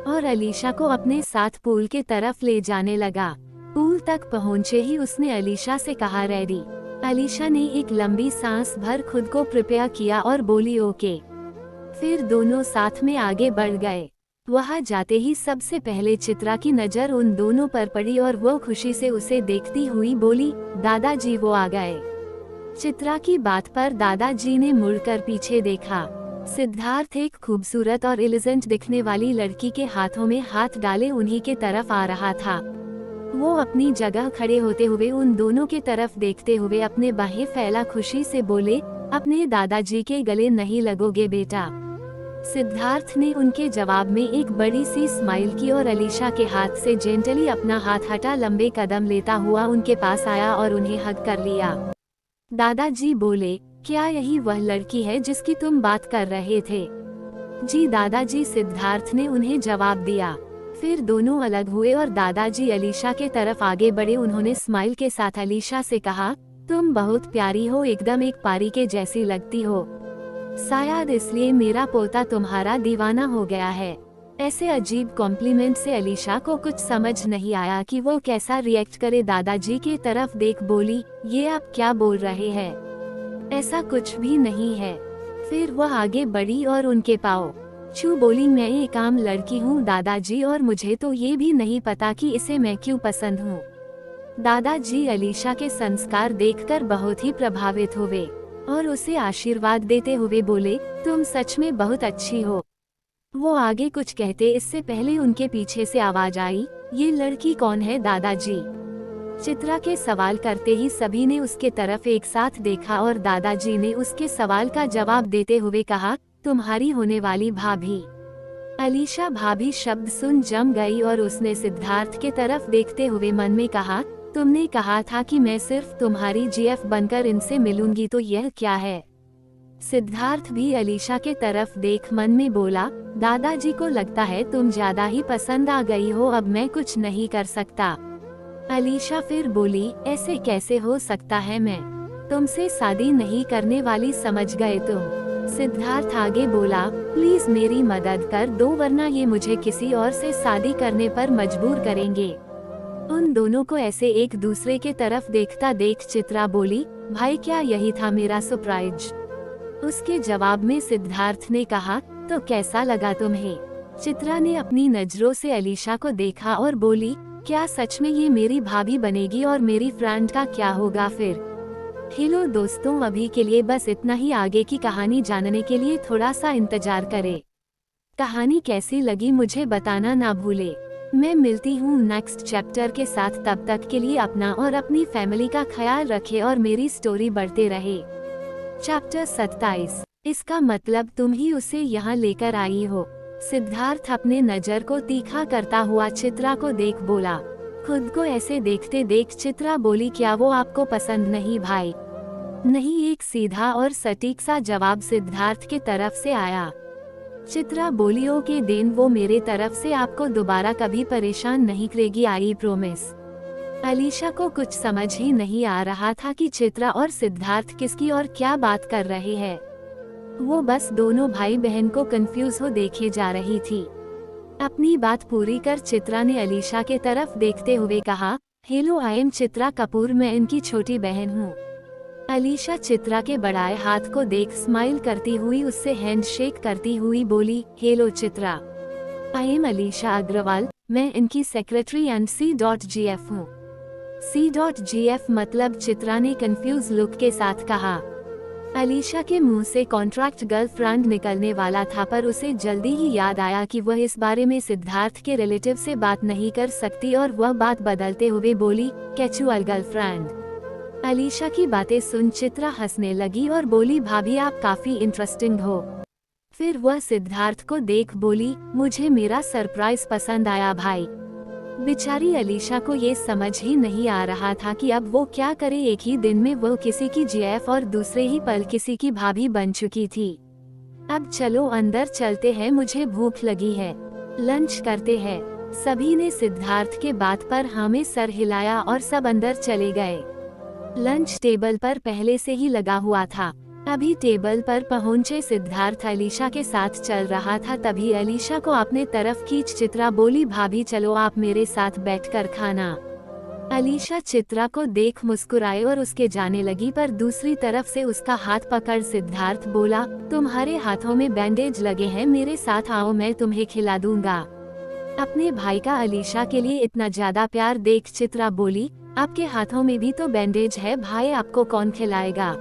और अलीशा को अपने साथ पूल के तरफ ले जाने लगा। पूल तक पहुंचे ही उसने अलीशा से कहा, रेडी। अलीशा ने एक लंबी सांस भर खुद को प्रिपेयर किया और बोली, ओके। फिर दोनों साथ में आगे बढ़ गए। वहां जाते ही सबसे पहले चित्रा की नजर उन दोनों पर पड़ी और वो खुशी से उसे देखती हुई बोली, दादाजी वो आ गए। चित्रा की बात पर दादाजी ने मुड़कर पीछे देखा। सिद्धार्थ एक खूबसूरत और एलिगेंट दिखने वाली लड़की के हाथों में हाथ डाले उन्हीं के तरफ आ रहा था। वो अपनी जगह खड़े होते हुए उन दोनों के तरफ देखते हुए अपने बाहें फैला खुशी से बोले, अपने दादाजी के गले नहीं लगोगे बेटा। सिद्धार्थ ने उनके जवाब में एक बड़ी सी स्माइल की और अलीशा के हाथ से जेंटली अपना हाथ हटा लंबे कदम लेता हुआ उनके पास आया और उन्हें हग कर लिया। दादाजी बोले, क्या यही वह लड़की है जिसकी तुम बात कर रहे थे? जी दादाजी, सिद्धार्थ ने उन्हें जवाब दिया। फिर दोनों अलग हुए और दादाजी अलीशा के तरफ आगे बढ़े। उन्होंने स्माइल के साथ अलीशा से कहा, तुम बहुत प्यारी हो, एकदम एक पारी के जैसी लगती हो। शायद इसलिए मेरा पोता तुम्हारा दीवाना हो गया है। ऐसे अजीब कॉम्प्लीमेंट से अलीशा को कुछ समझ नहीं आया कि वो कैसा रिएक्ट करे। दादाजी के तरफ देख बोली, ये आप क्या बोल रहे हैं? ऐसा कुछ भी नहीं है। फिर वह आगे बढ़ी और उनके पाँव छू बोली, मैं एक आम लड़की हूँ दादाजी, और मुझे तो ये भी नहीं पता कि इसे मैं क्यों पसंद हूँ। दादाजी अलीशा के संस्कार देखकर बहुत ही प्रभावित हुए और उसे आशीर्वाद देते हुए बोले, तुम सच में बहुत अच्छी हो। वो आगे कुछ कहते इससे पहले उनके पीछे से आवाज आई, ये लड़की कौन है दादाजी? चित्रा के सवाल करते ही सभी ने उसके तरफ एक साथ देखा और दादाजी ने उसके सवाल का जवाब देते हुए कहा, तुम्हारी होने वाली भाभी। अलीशा भाभी शब्द सुन जम गई और उसने सिद्धार्थ के तरफ देखते हुए मन में कहा, तुमने कहा था कि मैं सिर्फ तुम्हारी जीएफ बनकर इनसे मिलूंगी, तो यह क्या है? सिद्धार्थ भी अलीशा के तरफ देख मन में बोला, दादाजी को लगता है तुम ज्यादा ही पसंद आ गई हो, अब मैं कुछ नहीं कर सकता। अलीशा फिर बोली, ऐसे कैसे हो सकता है, मैं तुमसे शादी नहीं करने वाली समझ गए तुम। सिद्धार्थ आगे बोला, प्लीज मेरी मदद कर दो वरना ये मुझे किसी और से शादी करने पर मजबूर करेंगे। उन दोनों को ऐसे एक दूसरे के तरफ देखता देख चित्रा बोली, भाई क्या यही था मेरा सरप्राइज? उसके जवाब में सिद्धार्थ ने कहा, तो कैसा लगा तुम्हें? चित्रा ने अपनी नजरों से अलीशा को देखा और बोली, क्या सच में ये मेरी भाभी बनेगी और मेरी फ्रेंड का क्या होगा फिर? हेलो दोस्तों, अभी के लिए बस इतना ही। आगे की कहानी जानने के लिए थोड़ा सा इंतजार करें। कहानी कैसी लगी मुझे बताना ना भूले। मैं मिलती हूँ नेक्स्ट चैप्टर के साथ, तब तक के लिए अपना और अपनी फैमिली का ख्याल रखें और मेरी स्टोरी बढ़ते रहे। चैप्टर 27, इसका मतलब तुम ही उसे यहाँ लेकर आई हो। सिद्धार्थ अपने नजर को तीखा करता हुआ चित्रा को देख बोला। खुद को ऐसे देखते देख चित्रा बोली, क्या वो आपको पसंद नहीं भाई? नहीं, एक सीधा और सटीक सा जवाब सिद्धार्थ के तरफ से आया। चित्रा बोली, ओके देन वो मेरे तरफ से आपको दोबारा कभी परेशान नहीं करेगी, आई प्रोमिस। अलीशा को कुछ समझ ही नहीं आ रहा था कि चित्रा और सिद्धार्थ किसकी और क्या बात कर रहे हैं। वो बस दोनों भाई बहन को कंफ्यूज हो देखे जा रही थी। अपनी बात पूरी कर चित्रा ने अलीशा के तरफ देखते हुए कहा, hello, I am Chitra Kapoor, मैं इनकी छोटी बहन हूँ। अलीशा चित्रा के बढ़ाए हाथ को देख स्माइल करती हुई उससे हैंडशेक करती हुई बोली, hello Chitra, I am Alisha Agarwal, मैं इनकी सेक्रेटरी एंड C.GF हूँ। C.GF मतलब? चित्रा ने कंफ्यूज लुक के साथ कहा। अलीशा के मुंह से कॉन्ट्रैक्ट गर्लफ्रेंड निकलने वाला था, पर उसे जल्दी ही याद आया कि वह इस बारे में सिद्धार्थ के रिलेटिव से बात नहीं कर सकती और वह बात बदलते हुए बोली, कैचुअल गर्लफ्रेंड। अलीशा की बातें सुन चित्रा हंसने लगी और बोली, भाभी आप काफी इंटरेस्टिंग हो। फिर वह सिद्धार्थ को देख बोली, मुझे मेरा सरप्राइज पसंद आया भाई। बेचारी अलीशा को ये समझ ही नहीं आ रहा था कि अब वो क्या करे। एक ही दिन में वो किसी की GF और दूसरे ही पल किसी की भाभी बन चुकी थी। अब चलो अंदर चलते हैं, मुझे भूख लगी है, लंच करते हैं। सभी ने सिद्धार्थ के बात पर हाँ में सर हिलाया और सब अंदर चले गए। लंच टेबल पर पहले से ही लगा हुआ था। अभी टेबल पर पहुंचे सिद्धार्थ अलीशा के साथ चल रहा था, तभी अलीशा को अपने तरफ खींच चित्रा बोली, भाभी चलो आप मेरे साथ बैठकर खाना। अलीशा चित्रा को देख मुस्कुराए और उसके जाने लगी, पर दूसरी तरफ से उसका हाथ पकड़ सिद्धार्थ बोला, तुम्हारे हाथों में बैंडेज लगे हैं, मेरे साथ आओ, मैं तुम्हें खिला दूंगा। अपने भाई का अलीशा के लिए इतना ज्यादा प्यार देख चित्रा बोली, आपके हाथों में भी तो बैंडेज है भाई, आपको कौन खिलाएगा?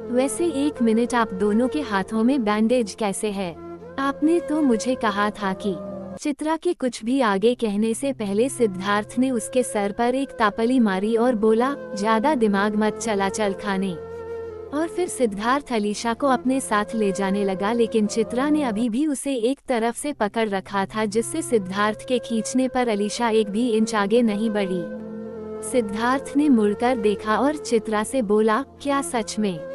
वैसे एक मिनट, आप दोनों के हाथों में बैंडेज कैसे है? आपने तो मुझे कहा था कि। चित्रा के कुछ भी आगे कहने से पहले सिद्धार्थ ने उसके सर पर एक तापली मारी और बोला, ज्यादा दिमाग मत चला, चल खाने। और फिर सिद्धार्थ अलीशा को अपने साथ ले जाने लगा, लेकिन चित्रा ने अभी भी उसे एक तरफ से पकड़ रखा था, जिससे सिद्धार्थ के खींचने पर अलीशा एक भी इंच आगे नहीं बढ़ी। सिद्धार्थ ने मुड़कर देखा और चित्रा से बोला, क्या सच में?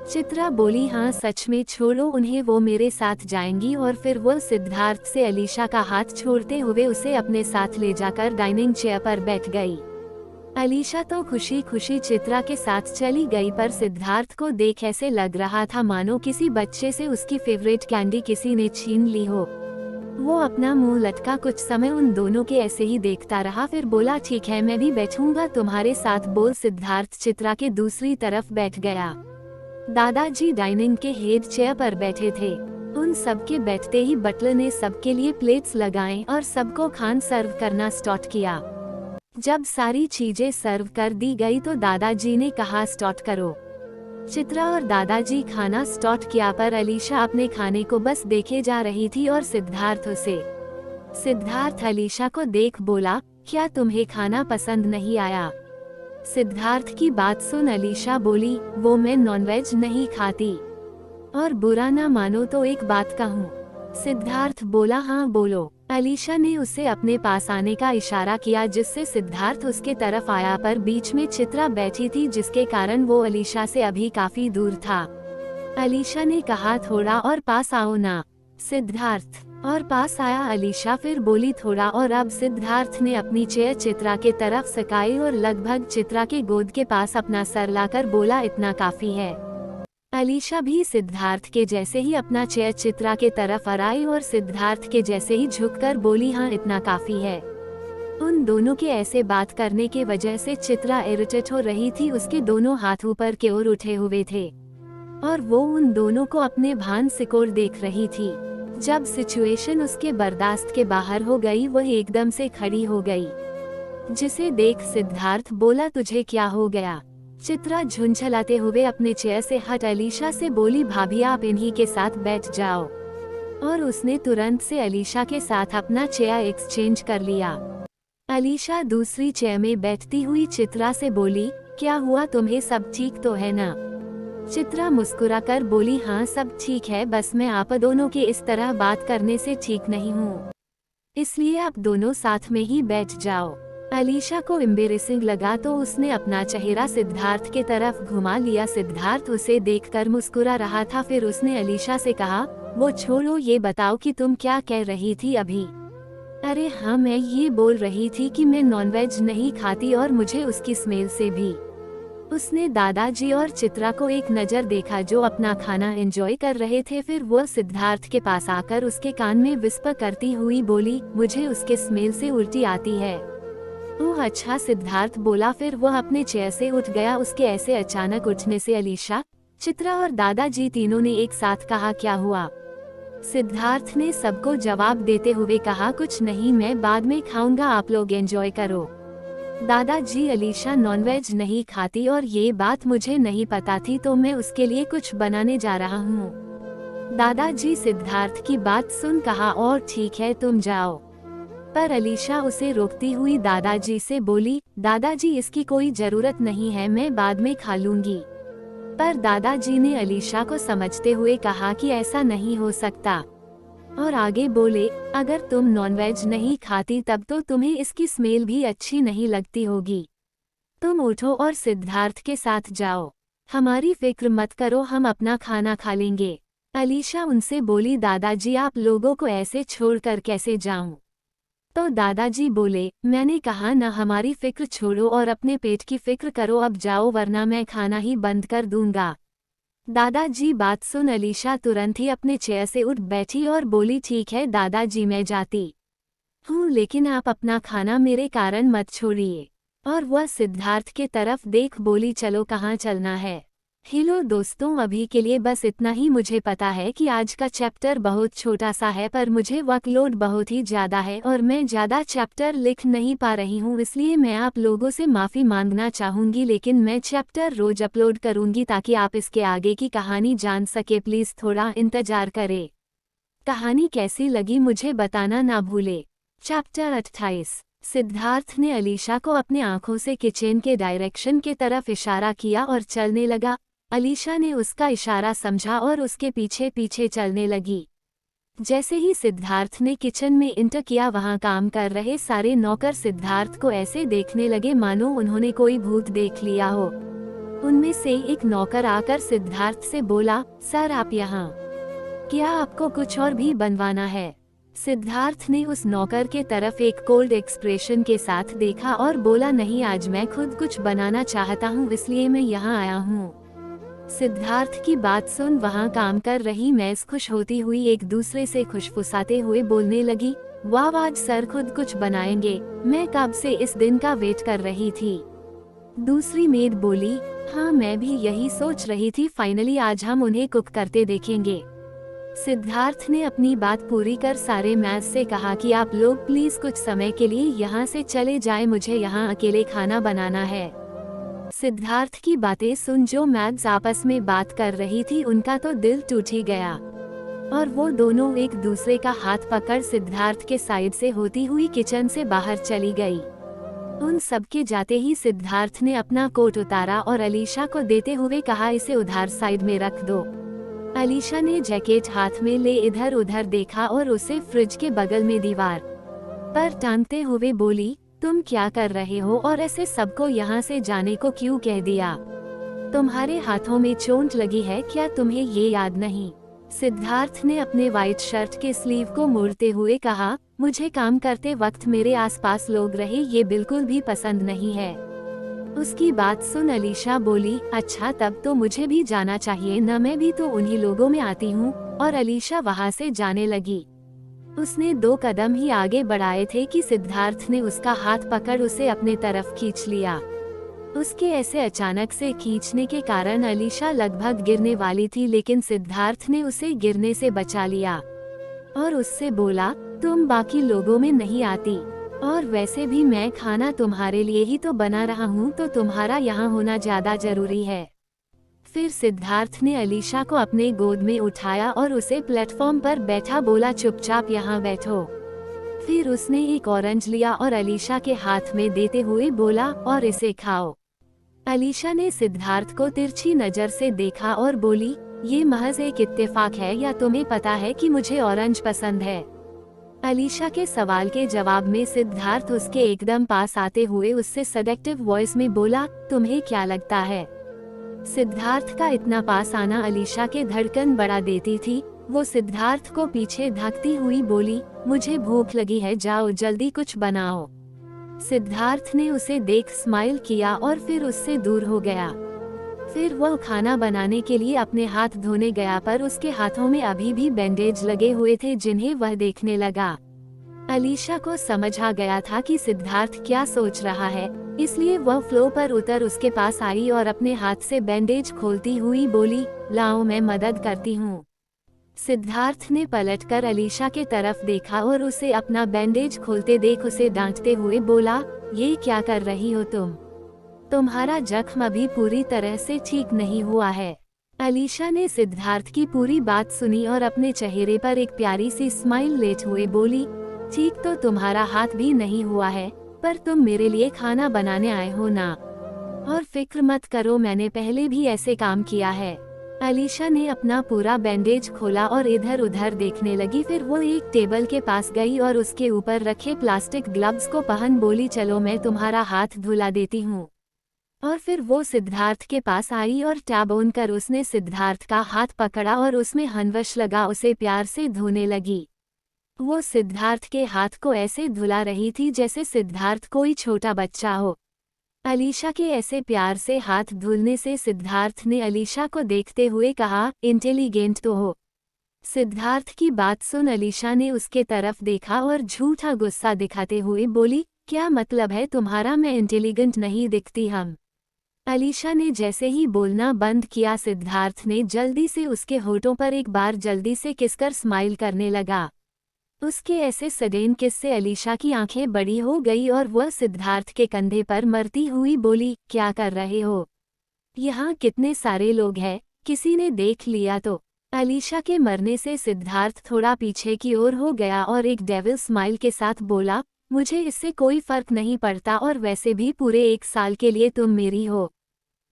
चित्रा बोली, हाँ सच में, छोड़ो उन्हें, वो मेरे साथ जाएंगी। और फिर वो सिद्धार्थ से अलीशा का हाथ छोड़ते हुए उसे अपने साथ ले जाकर डाइनिंग चेयर पर बैठ गई। अलीशा तो खुशी खुशी चित्रा के साथ चली गई, पर सिद्धार्थ को देख ऐसे लग रहा था मानो किसी बच्चे से उसकी फेवरेट कैंडी किसी ने छीन ली हो। वो अपना मुंह लटका कुछ समय उन दोनों के ऐसे ही देखता रहा, फिर बोला, ठीक है मैं भी बैठूंगा तुम्हारे साथ, बोल सिद्धार्थ चित्रा के दूसरी तरफ बैठ गया। दादाजी डाइनिंग के हेड चेयर पर बैठे थे। उन सबके बैठते ही बटलर ने सबके लिए प्लेट्स लगाएं और सबको खाना सर्व करना स्टार्ट किया। जब सारी चीजें सर्व कर दी गई तो दादाजी ने कहा, स्टार्ट करो। चित्रा और दादाजी खाना स्टार्ट किया, पर अलीशा अपने खाने को बस देखे जा रही थी और सिद्धार्थ उसे। सिद्धार्थ अलीशा को देख बोला, क्या तुम्हें खाना पसंद नहीं आया? सिद्धार्थ की बात सुन अलीशा बोली, वो मैं नॉनवेज नहीं खाती। और बुरा ना मानो तो एक बात कहूँ। सिद्धार्थ बोला, हाँ बोलो। अलीशा ने उसे अपने पास आने का इशारा किया, जिससे सिद्धार्थ उसके तरफ आया, पर बीच में चित्रा बैठी थी, जिसके कारण वो अलीशा से अभी काफी दूर था। अलीशा ने कहा, थोड़ा और पास आओ ना। सिद्धार्थ और पास आया अलीशा, फिर बोली, थोड़ा और। अब सिद्धार्थ ने अपनी चेयर चित्रा के तरफ सकाई और लगभग चित्रा के गोद के पास अपना सर लाकर बोला, इतना काफी है। अलीशा भी सिद्धार्थ के जैसे ही अपना चेयर चित्रा के तरफ आई और सिद्धार्थ के जैसे ही झुककर बोली, हाँ इतना काफी है। उन दोनों के ऐसे बात करने के वजह से चित्रा इरिटेट हो रही थी, उसके दोनों हाथ ऊपर की ओर उठे हुए थे और वो उन दोनों को अपने भान सिकोड़ देख रही थी। जब सिचुएशन उसके बर्दाश्त के बाहर हो गई, वह एकदम से खड़ी हो गई, जिसे देख सिद्धार्थ बोला, तुझे क्या हो गया? चित्रा झुंझलाते हुए अपने चेयर से हट अलीशा से बोली, भाभी आप इन्हीं के साथ बैठ जाओ। और उसने तुरंत से अलीशा के साथ अपना चेयर एक्सचेंज कर लिया। अलीशा दूसरी चेयर में बैठती हुई चित्रा से बोली, क्या हुआ तुम्हें, सब ठीक तो है ना? चित्रा मुस्कुराकर बोली, हाँ सब ठीक है, बस मैं आप दोनों के इस तरह बात करने से ठीक नहीं हूँ, इसलिए आप दोनों साथ में ही बैठ जाओ। अलीशा को एम्बेरेसिंग लगा तो उसने अपना चेहरा सिद्धार्थ के तरफ घुमा लिया। सिद्धार्थ उसे देखकर मुस्कुरा रहा था, फिर उसने अलीशा से कहा, वो छोड़ो, ये बताओ कि तुम क्या कह रही थी अभी? अरे हाँ, मैं ये बोल रही थी कि मैं नॉनवेज नहीं खाती और मुझे उसकी स्मेल से भी। उसने दादाजी और चित्रा को एक नज़र देखा जो अपना खाना एंजॉय कर रहे थे, फिर वो सिद्धार्थ के पास आकर उसके कान में विस्पर करती हुई बोली, मुझे उसके स्मेल से उल्टी आती है। ओह अच्छा, सिद्धार्थ बोला। फिर वह अपने चेयर से उठ गया। उसके ऐसे अचानक उठने से अलीशा, चित्रा और दादाजी तीनों ने एक साथ कहा, क्या हुआ? सिद्धार्थ ने सबको जवाब देते हुए कहा, कुछ नहीं, मैं बाद में खाऊंगा, आप लोग एंजॉय करो। दादाजी, अलीशा नॉनवेज नहीं खाती और ये बात मुझे नहीं पता थी, तो मैं उसके लिए कुछ बनाने जा रहा हूँ। दादाजी सिद्धार्थ की बात सुन कहा, और ठीक है, तुम जाओ। पर अलीशा उसे रोकती हुई दादाजी से बोली, दादाजी इसकी कोई जरूरत नहीं है, मैं बाद में खा लूंगी। पर दादाजी ने अलीशा को समझते हुए कहा कि ऐसा नहीं हो सकता, और आगे बोले, अगर तुम नॉनवेज नहीं खाती तब तो तुम्हें इसकी स्मेल भी अच्छी नहीं लगती होगी। तुम उठो और सिद्धार्थ के साथ जाओ, हमारी फिक्र मत करो, हम अपना खाना खा लेंगे। अलीशा उनसे बोली, दादाजी आप लोगों को ऐसे छोड़कर कैसे जाऊं? तो दादाजी बोले, मैंने कहा न, हमारी फिक्र छोड़ो और अपने पेट की फिक्र करो, अब जाओ वरना मैं खाना ही बंद कर दूंगा। दादाजी बात सुन अलीशा तुरंत ही अपने चेयर से उठ बैठी और बोली, ठीक है दादाजी, मैं जाती हूँ, लेकिन आप अपना खाना मेरे कारण मत छोड़िए। और वह सिद्धार्थ के तरफ देख बोली, चलो कहाँ चलना है? हेलो दोस्तों, अभी के लिए बस इतना ही। मुझे पता है कि आज का चैप्टर बहुत छोटा सा है, पर मुझे वर्कलोड बहुत ही ज़्यादा है और मैं ज़्यादा चैप्टर लिख नहीं पा रही हूँ, इसलिए मैं आप लोगों से माफ़ी मांगना चाहूँगी, लेकिन मैं चैप्टर रोज अपलोड करूँगी ताकि आप इसके आगे की कहानी जान सके। प्लीज़ थोड़ा इंतज़ार करें। कहानी कैसी लगी मुझे बताना ना भूले। चैप्टर 28। सिद्धार्थ ने अलीशा को अपने आंखों से किचन के डायरेक्शन के तरफ इशारा किया और चलने लगा। अलीशा ने उसका इशारा समझा और उसके पीछे पीछे चलने लगी। जैसे ही सिद्धार्थ ने किचन में इंटर किया, वहां काम कर रहे सारे नौकर सिद्धार्थ को ऐसे देखने लगे मानो उन्होंने कोई भूत देख लिया हो। उनमें से एक नौकर आकर सिद्धार्थ से बोला, सर आप यहाँ, क्या आपको कुछ और भी बनवाना है? सिद्धार्थ ने उस नौकर के तरफ एक कोल्ड एक्सप्रेशन के साथ देखा और बोला, नहीं, आज मैं खुद कुछ बनाना चाहता हूँ, इसलिए मैं यहाँ आया हूँ। सिद्धार्थ की बात सुन वहाँ काम कर रही मेस खुश होती हुई एक दूसरे से खुशफुसाते हुए बोलने लगी, वाह आज सर खुद कुछ बनाएंगे, मैं कब से इस दिन का वेट कर रही थी। दूसरी मेड बोली, हाँ मैं भी यही सोच रही थी, फाइनली आज हम उन्हें कुक करते देखेंगे। सिद्धार्थ ने अपनी बात पूरी कर सारे मेस से कहा कि आप लोग प्लीज कुछ समय के लिए यहाँ से चले जाएं, मुझे यहाँ अकेले खाना बनाना है। सिद्धार्थ की बातें सुन जो मैड्स आपस में बात कर रही थी उनका तो दिल टूट ही गया, और वो दोनों एक दूसरे का हाथ पकड़ सिद्धार्थ के साइड से होती हुई किचन से बाहर चली गई। उन सबके जाते ही सिद्धार्थ ने अपना कोट उतारा और अलीशा को देते हुए कहा, इसे उधार साइड में रख दो। अलीशा ने जैकेट हाथ में ले इधर उधर देखा और उसे फ्रिज के बगल में दीवार पर टांगते हुए बोली, तुम क्या कर रहे हो और ऐसे सबको यहाँ से जाने को क्यों कह दिया? तुम्हारे हाथों में चोट लगी है क्या, तुम्हें ये याद नहीं? सिद्धार्थ ने अपने व्हाइट शर्ट के स्लीव को मोड़ते हुए कहा, मुझे काम करते वक्त मेरे आसपास लोग रहे ये बिल्कुल भी पसंद नहीं है। उसकी बात सुन अलीशा बोली, अच्छा तब तो मुझे भी जाना चाहिए न, मैं भी तो उन्हीं लोगों में आती हूँ। और अलीशा वहाँ से जाने लगी। उसने 2 कदम ही आगे बढ़ाए थे कि सिद्धार्थ ने उसका हाथ पकड़ उसे अपने तरफ खींच लिया। उसके ऐसे अचानक से खींचने के कारण अलीशा लगभग गिरने वाली थी, लेकिन सिद्धार्थ ने उसे गिरने से बचा लिया और उससे बोला, तुम बाकी लोगों में नहीं आती, और वैसे भी मैं खाना तुम्हारे लिए ही तो बना रहा हूँ, तो तुम्हारा यहाँ होना ज्यादा जरूरी है। फिर सिद्धार्थ ने अलीशा को अपने गोद में उठाया और उसे प्लेटफॉर्म पर बैठा बोला, चुपचाप यहाँ बैठो। फिर उसने एक ऑरेंज लिया और अलीशा के हाथ में देते हुए बोला, और इसे खाओ। अलीशा ने सिद्धार्थ को तिरछी नजर से देखा और बोली, ये महज एक इत्तेफाक है या तुम्हें पता है कि मुझे ऑरेंज पसंद है? अलीशा के सवाल के जवाब में सिद्धार्थ उसके एकदम पास आते हुए उससे सडेक्टिव वॉइस में बोला, तुम्हें क्या लगता है? सिद्धार्थ का इतना पास आना अलीशा के धड़कन बढ़ा देती थी। वो सिद्धार्थ को पीछे धकती हुई बोली, मुझे भूख लगी है, जाओ जल्दी कुछ बनाओ। सिद्धार्थ ने उसे देख स्माइल किया और फिर उससे दूर हो गया। फिर वह खाना बनाने के लिए अपने हाथ धोने गया, पर उसके हाथों में अभी भी बैंडेज लगे हुए थे जिन्हें वह देखने लगा। अलीशा को समझ आ गया था कि सिद्धार्थ क्या सोच रहा है, इसलिए वह फ्लो पर उतर उसके पास आई और अपने हाथ से बैंडेज खोलती हुई बोली, लाओ मैं मदद करती हूँ। सिद्धार्थ ने पलटकर अलीशा के तरफ देखा और उसे अपना बैंडेज खोलते देख उसे डांटते हुए बोला, ये क्या कर रही हो तुम? तुम्हारा जख्म अभी पूरी तरह से ठीक नहीं हुआ है। अलीशा ने सिद्धार्थ की पूरी बात सुनी और अपने चेहरे पर एक प्यारी सी स्माइल लेते हुए बोली, ठीक तो तुम्हारा हाथ भी नहीं हुआ है, पर तुम मेरे लिए खाना बनाने आए हो ना? और फिक्र मत करो, मैंने पहले भी ऐसे काम किया है। अलीशा ने अपना पूरा बैंडेज खोला और इधर उधर देखने लगी। फिर वो एक टेबल के पास गई और उसके ऊपर रखे प्लास्टिक ग्लव्स को पहन बोली, चलो मैं तुम्हारा हाथ धुला देती हूँ। और फिर वो सिद्धार्थ के पास आई और टैब ऑन कर उसने सिद्धार्थ का हाथ पकड़ा और उसमें हैंडवॉश लगा उसे प्यार से धोने लगी। वो सिद्धार्थ के हाथ को ऐसे धुला रही थी जैसे सिद्धार्थ कोई छोटा बच्चा हो। अलीशा के ऐसे प्यार से हाथ धुलने से सिद्धार्थ ने अलीशा को देखते हुए कहा, इंटेलिजेंट तो हो। सिद्धार्थ की बात सुन अलीशा ने उसके तरफ देखा और झूठा गुस्सा दिखाते हुए बोली, क्या मतलब है तुम्हारा, मैं इंटेलिजेंट नहीं दिखती हम? अलीशा ने जैसे ही बोलना बंद किया, सिद्धार्थ ने जल्दी से उसके होठों पर एक बार जल्दी से किसकर स्माइल करने लगा। उसके ऐसे सडेन किस से अलीशा की आंखें बड़ी हो गई और वह सिद्धार्थ के कंधे पर मरती हुई बोली, क्या कर रहे हो? यहाँ कितने सारे लोग हैं, किसी ने देख लिया तो? अलीशा के मरने से सिद्धार्थ थोड़ा पीछे की ओर हो गया और एक डेविल स्माइल के साथ बोला, मुझे इससे कोई फर्क नहीं पड़ता और वैसे भी पूरे 1 साल के लिए तुम मेरी हो।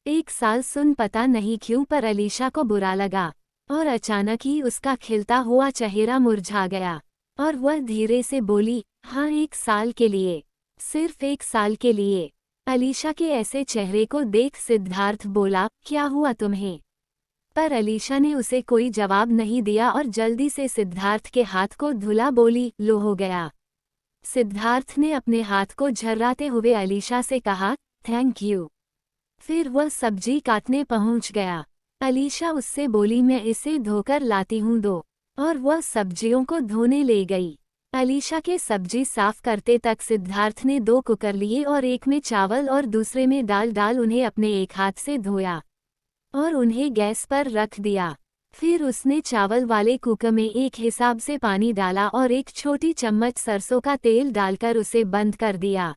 1 साल सुन पता नहीं क्यों पर अलीशा को बुरा लगा और अचानक ही उसका खिलता हुआ चेहरा मुरझा गया और वह धीरे से बोली, हाँ 1 साल के लिए, सिर्फ 1 साल के लिए। अलीशा के ऐसे चेहरे को देख सिद्धार्थ बोला, क्या हुआ तुम्हें? पर अलीशा ने उसे कोई जवाब नहीं दिया और जल्दी से सिद्धार्थ के हाथ को धुला बोली, लो हो गया। सिद्धार्थ ने अपने हाथ को झर्राते हुए अलीशा से कहा, थैंक यू। फिर वह सब्जी काटने पहुंच गया। अलीशा उससे बोली, मैं इसे धोकर लाती हूँ दो, और वह सब्जियों को धोने ले गई। अलीशा के सब्जी साफ करते तक सिद्धार्थ ने 2 कुकर लिए और एक में चावल और दूसरे में दाल डाल उन्हें अपने एक हाथ से धोया और उन्हें गैस पर रख दिया। फिर उसने चावल वाले कुकर में एक हिसाब से पानी डाला और 1 छोटी चम्मच सरसों का तेल डालकर उसे बंद कर दिया।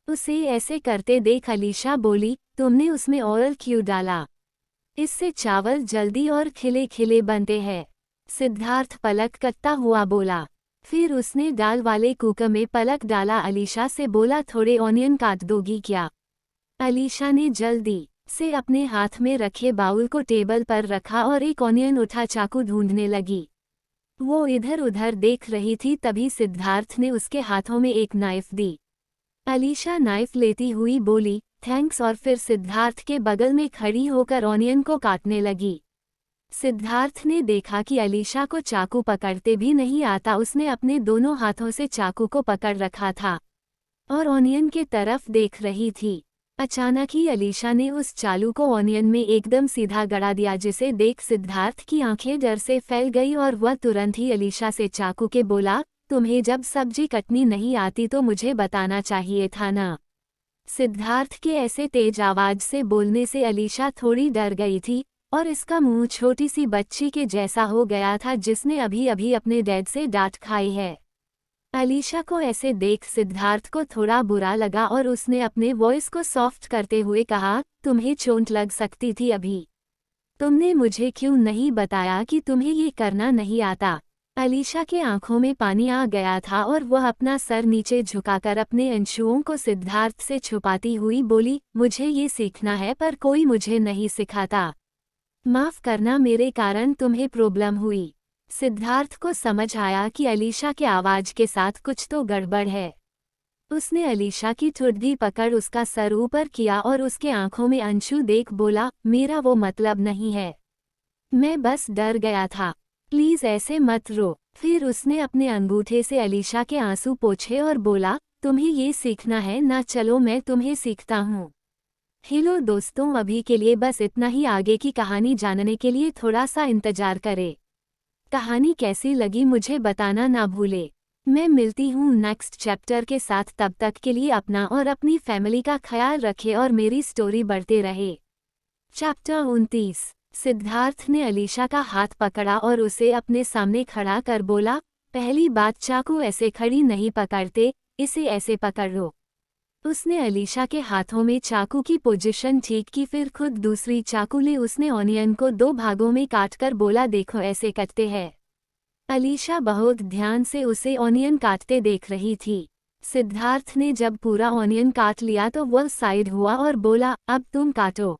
उसे ऐसे करते देख अलीशा बोली, तुमने उसमें ऑयल क्यों डाला? इससे चावल जल्दी और खिले खिले बनते हैं। सिद्धार्थ पलक करता हुआ बोला। फिर उसने दाल वाले कुकर में पलक डाला। अलीशा से बोला, थोड़े ऑनियन काट दोगी क्या? अलीशा ने जल्दी से अपने हाथ में रखे बाउल को टेबल पर रखा और एक ऑनियन उठा चाकू ढूंढने लगी। वो इधर उधर देख रही थी, तभी सिद्धार्थ ने उसके हाथों में एक नाइफ दी। अलीशा नाइफ लेती हुई बोली, थैंक्स, और फिर सिद्धार्थ के बगल में खड़ी होकर ऑनियन को काटने लगी। सिद्धार्थ ने देखा कि अलीशा को चाकू पकड़ते भी नहीं आता। उसने अपने दोनों हाथों से चाकू को पकड़ रखा था और ऑनियन के तरफ देख रही थी। अचानक ही अलीशा ने उस चाकू को ऑनियन में एकदम सीधा गड़ा दिया, जिसे देख सिद्धार्थ की आंखें डर से फैल गई और वह तुरंत ही अलीशा से चाकू के बोला, तुम्हें जब सब्जी कटनी नहीं आती तो मुझे बताना चाहिए था ना? सिद्धार्थ के ऐसे तेज आवाज से बोलने से अलीशा थोड़ी डर गई थी और इसका मुंह छोटी सी बच्ची के जैसा हो गया था जिसने अभी अभी अपने डैड से डांट खाई है। अलीशा को ऐसे देख सिद्धार्थ को थोड़ा बुरा लगा और उसने अपने वॉइस को सॉफ्ट करते हुए कहा, तुम्हें चोट लग सकती थी अभी। तुमने मुझे क्यों नहीं बताया कि तुम्हें ये करना नहीं आता? अलीशा के आंखों में पानी आ गया था और वह अपना सर नीचे झुकाकर अपने अंशुओं को सिद्धार्थ से छुपाती हुई बोली, मुझे ये सीखना है पर कोई मुझे नहीं सिखाता। माफ करना, मेरे कारण तुम्हें प्रॉब्लम हुई। सिद्धार्थ को समझ आया कि अलीशा के आवाज के साथ कुछ तो गड़बड़ है। उसने अलीशा की ठुड्डी पकड़ उसका सर ऊपर किया और उसके आंखों में अंशु देख बोला, मेरा वो मतलब नहीं है, मैं बस डर गया था, प्लीज ऐसे मत रो। फिर उसने अपने अंगूठे से अलीशा के आंसू पोंछे और बोला, तुम्हें ये सीखना है ना, चलो मैं तुम्हें सीखता हूँ। हेलो दोस्तों, अभी के लिए बस इतना ही। आगे की कहानी जानने के लिए थोड़ा सा इंतजार करें। कहानी कैसी लगी मुझे बताना ना भूले। मैं मिलती हूँ नेक्स्ट चैप्टर के साथ, तब तक के लिए अपना और अपनी फैमिली का ख्याल रखें और मेरी स्टोरी बढ़ते रहे। चैप्टर 29। सिद्धार्थ ने अलीशा का हाथ पकड़ा और उसे अपने सामने खड़ा कर बोला, पहली बात, चाकू ऐसे खड़ी नहीं पकड़ते, इसे ऐसे पकड़ लो। उसने अलीशा के हाथों में चाकू की पोजीशन ठीक की, फिर खुद दूसरी चाकू ले उसने ऑनियन को 2 भागों में काटकर बोला, देखो ऐसे कटते हैं। अलीशा बहुत ध्यान से उसे ऑनियन काटते देख रही थी। सिद्धार्थ ने जब पूरा ऑनियन काट लिया तो वह साइड हुआ और बोला, अब तुम काटो।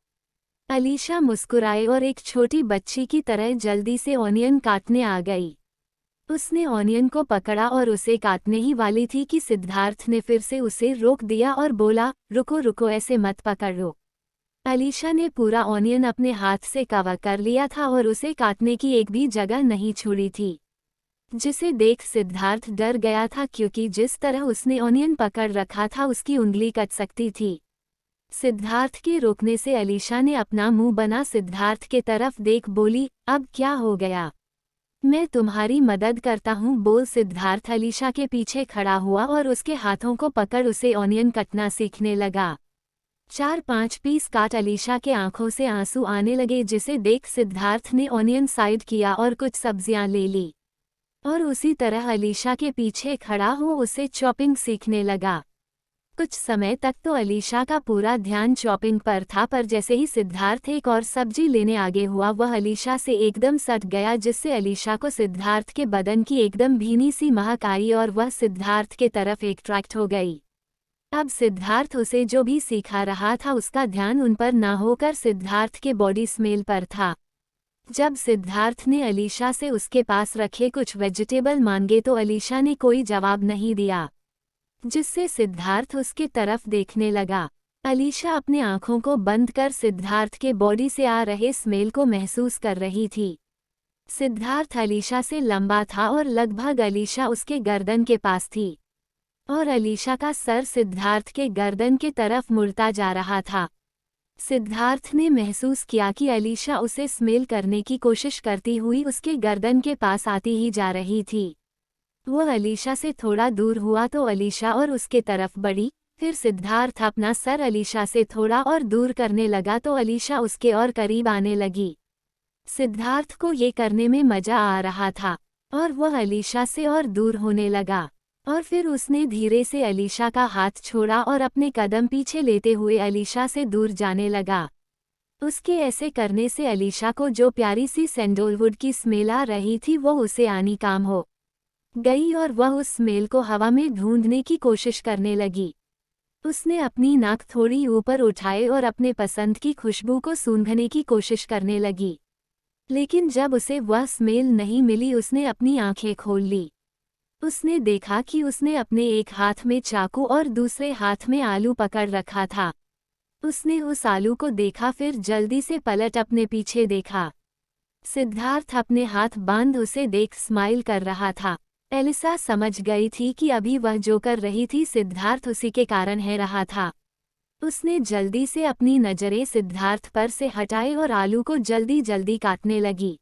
अलीशा मुस्कुराए और एक छोटी बच्ची की तरह जल्दी से ऑनियन काटने आ गई। उसने ऑनियन को पकड़ा और उसे काटने ही वाली थी कि सिद्धार्थ ने फिर से उसे रोक दिया और बोला, रुको रुको, ऐसे मत पकड़ो। अलीशा ने पूरा ऑनियन अपने हाथ से कवर कर लिया था और उसे काटने की एक भी जगह नहीं छोड़ी थी, जिसे देख सिद्धार्थ डर गया था क्योंकि जिस तरह उसने ऑनियन पकड़ रखा था उसकी उंगली कट सकती थी। सिद्धार्थ के रोकने से अलीशा ने अपना मुंह बना सिद्धार्थ के तरफ देख बोली, अब क्या हो गया? मैं तुम्हारी मदद करता हूँ, बोल सिद्धार्थ अलीशा के पीछे खड़ा हुआ और उसके हाथों को पकड़ उसे ऑनियन कटना सीखने लगा। 4-5 पीस काट अलीशा के आंखों से आंसू आने लगे, जिसे देख सिद्धार्थ ने ऑनियन साइड किया और कुछ सब्जियां ले ली और उसी तरह अलीशा के पीछे खड़ा हो उसे चॉपिंग सीखने लगा। कुछ समय तक तो अलीशा का पूरा ध्यान चॉपिंग पर था, पर जैसे ही सिद्धार्थ एक और सब्जी लेने आगे हुआ वह अलीशा से एकदम सट गया, जिससे अलीशा को सिद्धार्थ के बदन की एकदम भीनी सी महक आई और वह सिद्धार्थ के तरफ अट्रैक्ट हो गई। अब सिद्धार्थ उसे जो भी सिखा रहा था उसका ध्यान उन पर ना होकर सिद्धार्थ के बॉडी स्मेल पर था। जब सिद्धार्थ ने अलीशा से उसके पास रखे कुछ वेजिटेबल मांगे तो अलीशा ने कोई जवाब नहीं दिया, जिससे सिद्धार्थ उसके तरफ देखने लगा। अलीशा अपने आंखों को बंद कर सिद्धार्थ के बॉडी से आ रहे स्मेल को महसूस कर रही थी। सिद्धार्थ अलीशा से लंबा था और लगभग अलीशा उसके गर्दन के पास थी और अलीशा का सर सिद्धार्थ के गर्दन के तरफ मुड़ता जा रहा था। सिद्धार्थ ने महसूस किया कि अलीशा उसे स्मेल करने की कोशिश करती हुई उसके गर्दन के पास आती ही जा रही थी। वह अलीशा से थोड़ा दूर हुआ तो अलीशा और उसके तरफ बढ़ी, फिर सिद्धार्थ अपना सर अलीशा से थोड़ा और दूर करने लगा तो अलीशा उसके और करीब आने लगी। सिद्धार्थ को ये करने में मजा आ रहा था और वह अलीशा से और दूर होने लगा और फिर उसने धीरे से अलीशा का हाथ छोड़ा और अपने कदम पीछे लेते हुए अलीशा से दूर जाने लगा। उसके ऐसे करने से अलीशा को जो प्यारी सी सैंडलवुड की स्मेल आ रही थी वो उसे आनी काम हो गई और वह उस स्मेल को हवा में ढूंढने की कोशिश करने लगी। उसने अपनी नाक थोड़ी ऊपर उठाए और अपने पसंद की खुशबू को सूंघने की कोशिश करने लगी, लेकिन जब उसे वह स्मेल नहीं मिली उसने अपनी आंखें खोल ली। उसने देखा कि उसने अपने एक हाथ में चाकू और दूसरे हाथ में आलू पकड़ रखा था। उसने उस आलू को देखा, फिर जल्दी से पलट अपने पीछे देखा। सिद्धार्थ अपने हाथ बांध उसे देख स्माइल कर रहा था। एलिसा समझ गई थी कि अभी वह जो कर रही थी सिद्धार्थ उसी के कारण है रहा था। उसने जल्दी से अपनी नजरें सिद्धार्थ पर से हटाए और आलू को जल्दी जल्दी काटने लगी।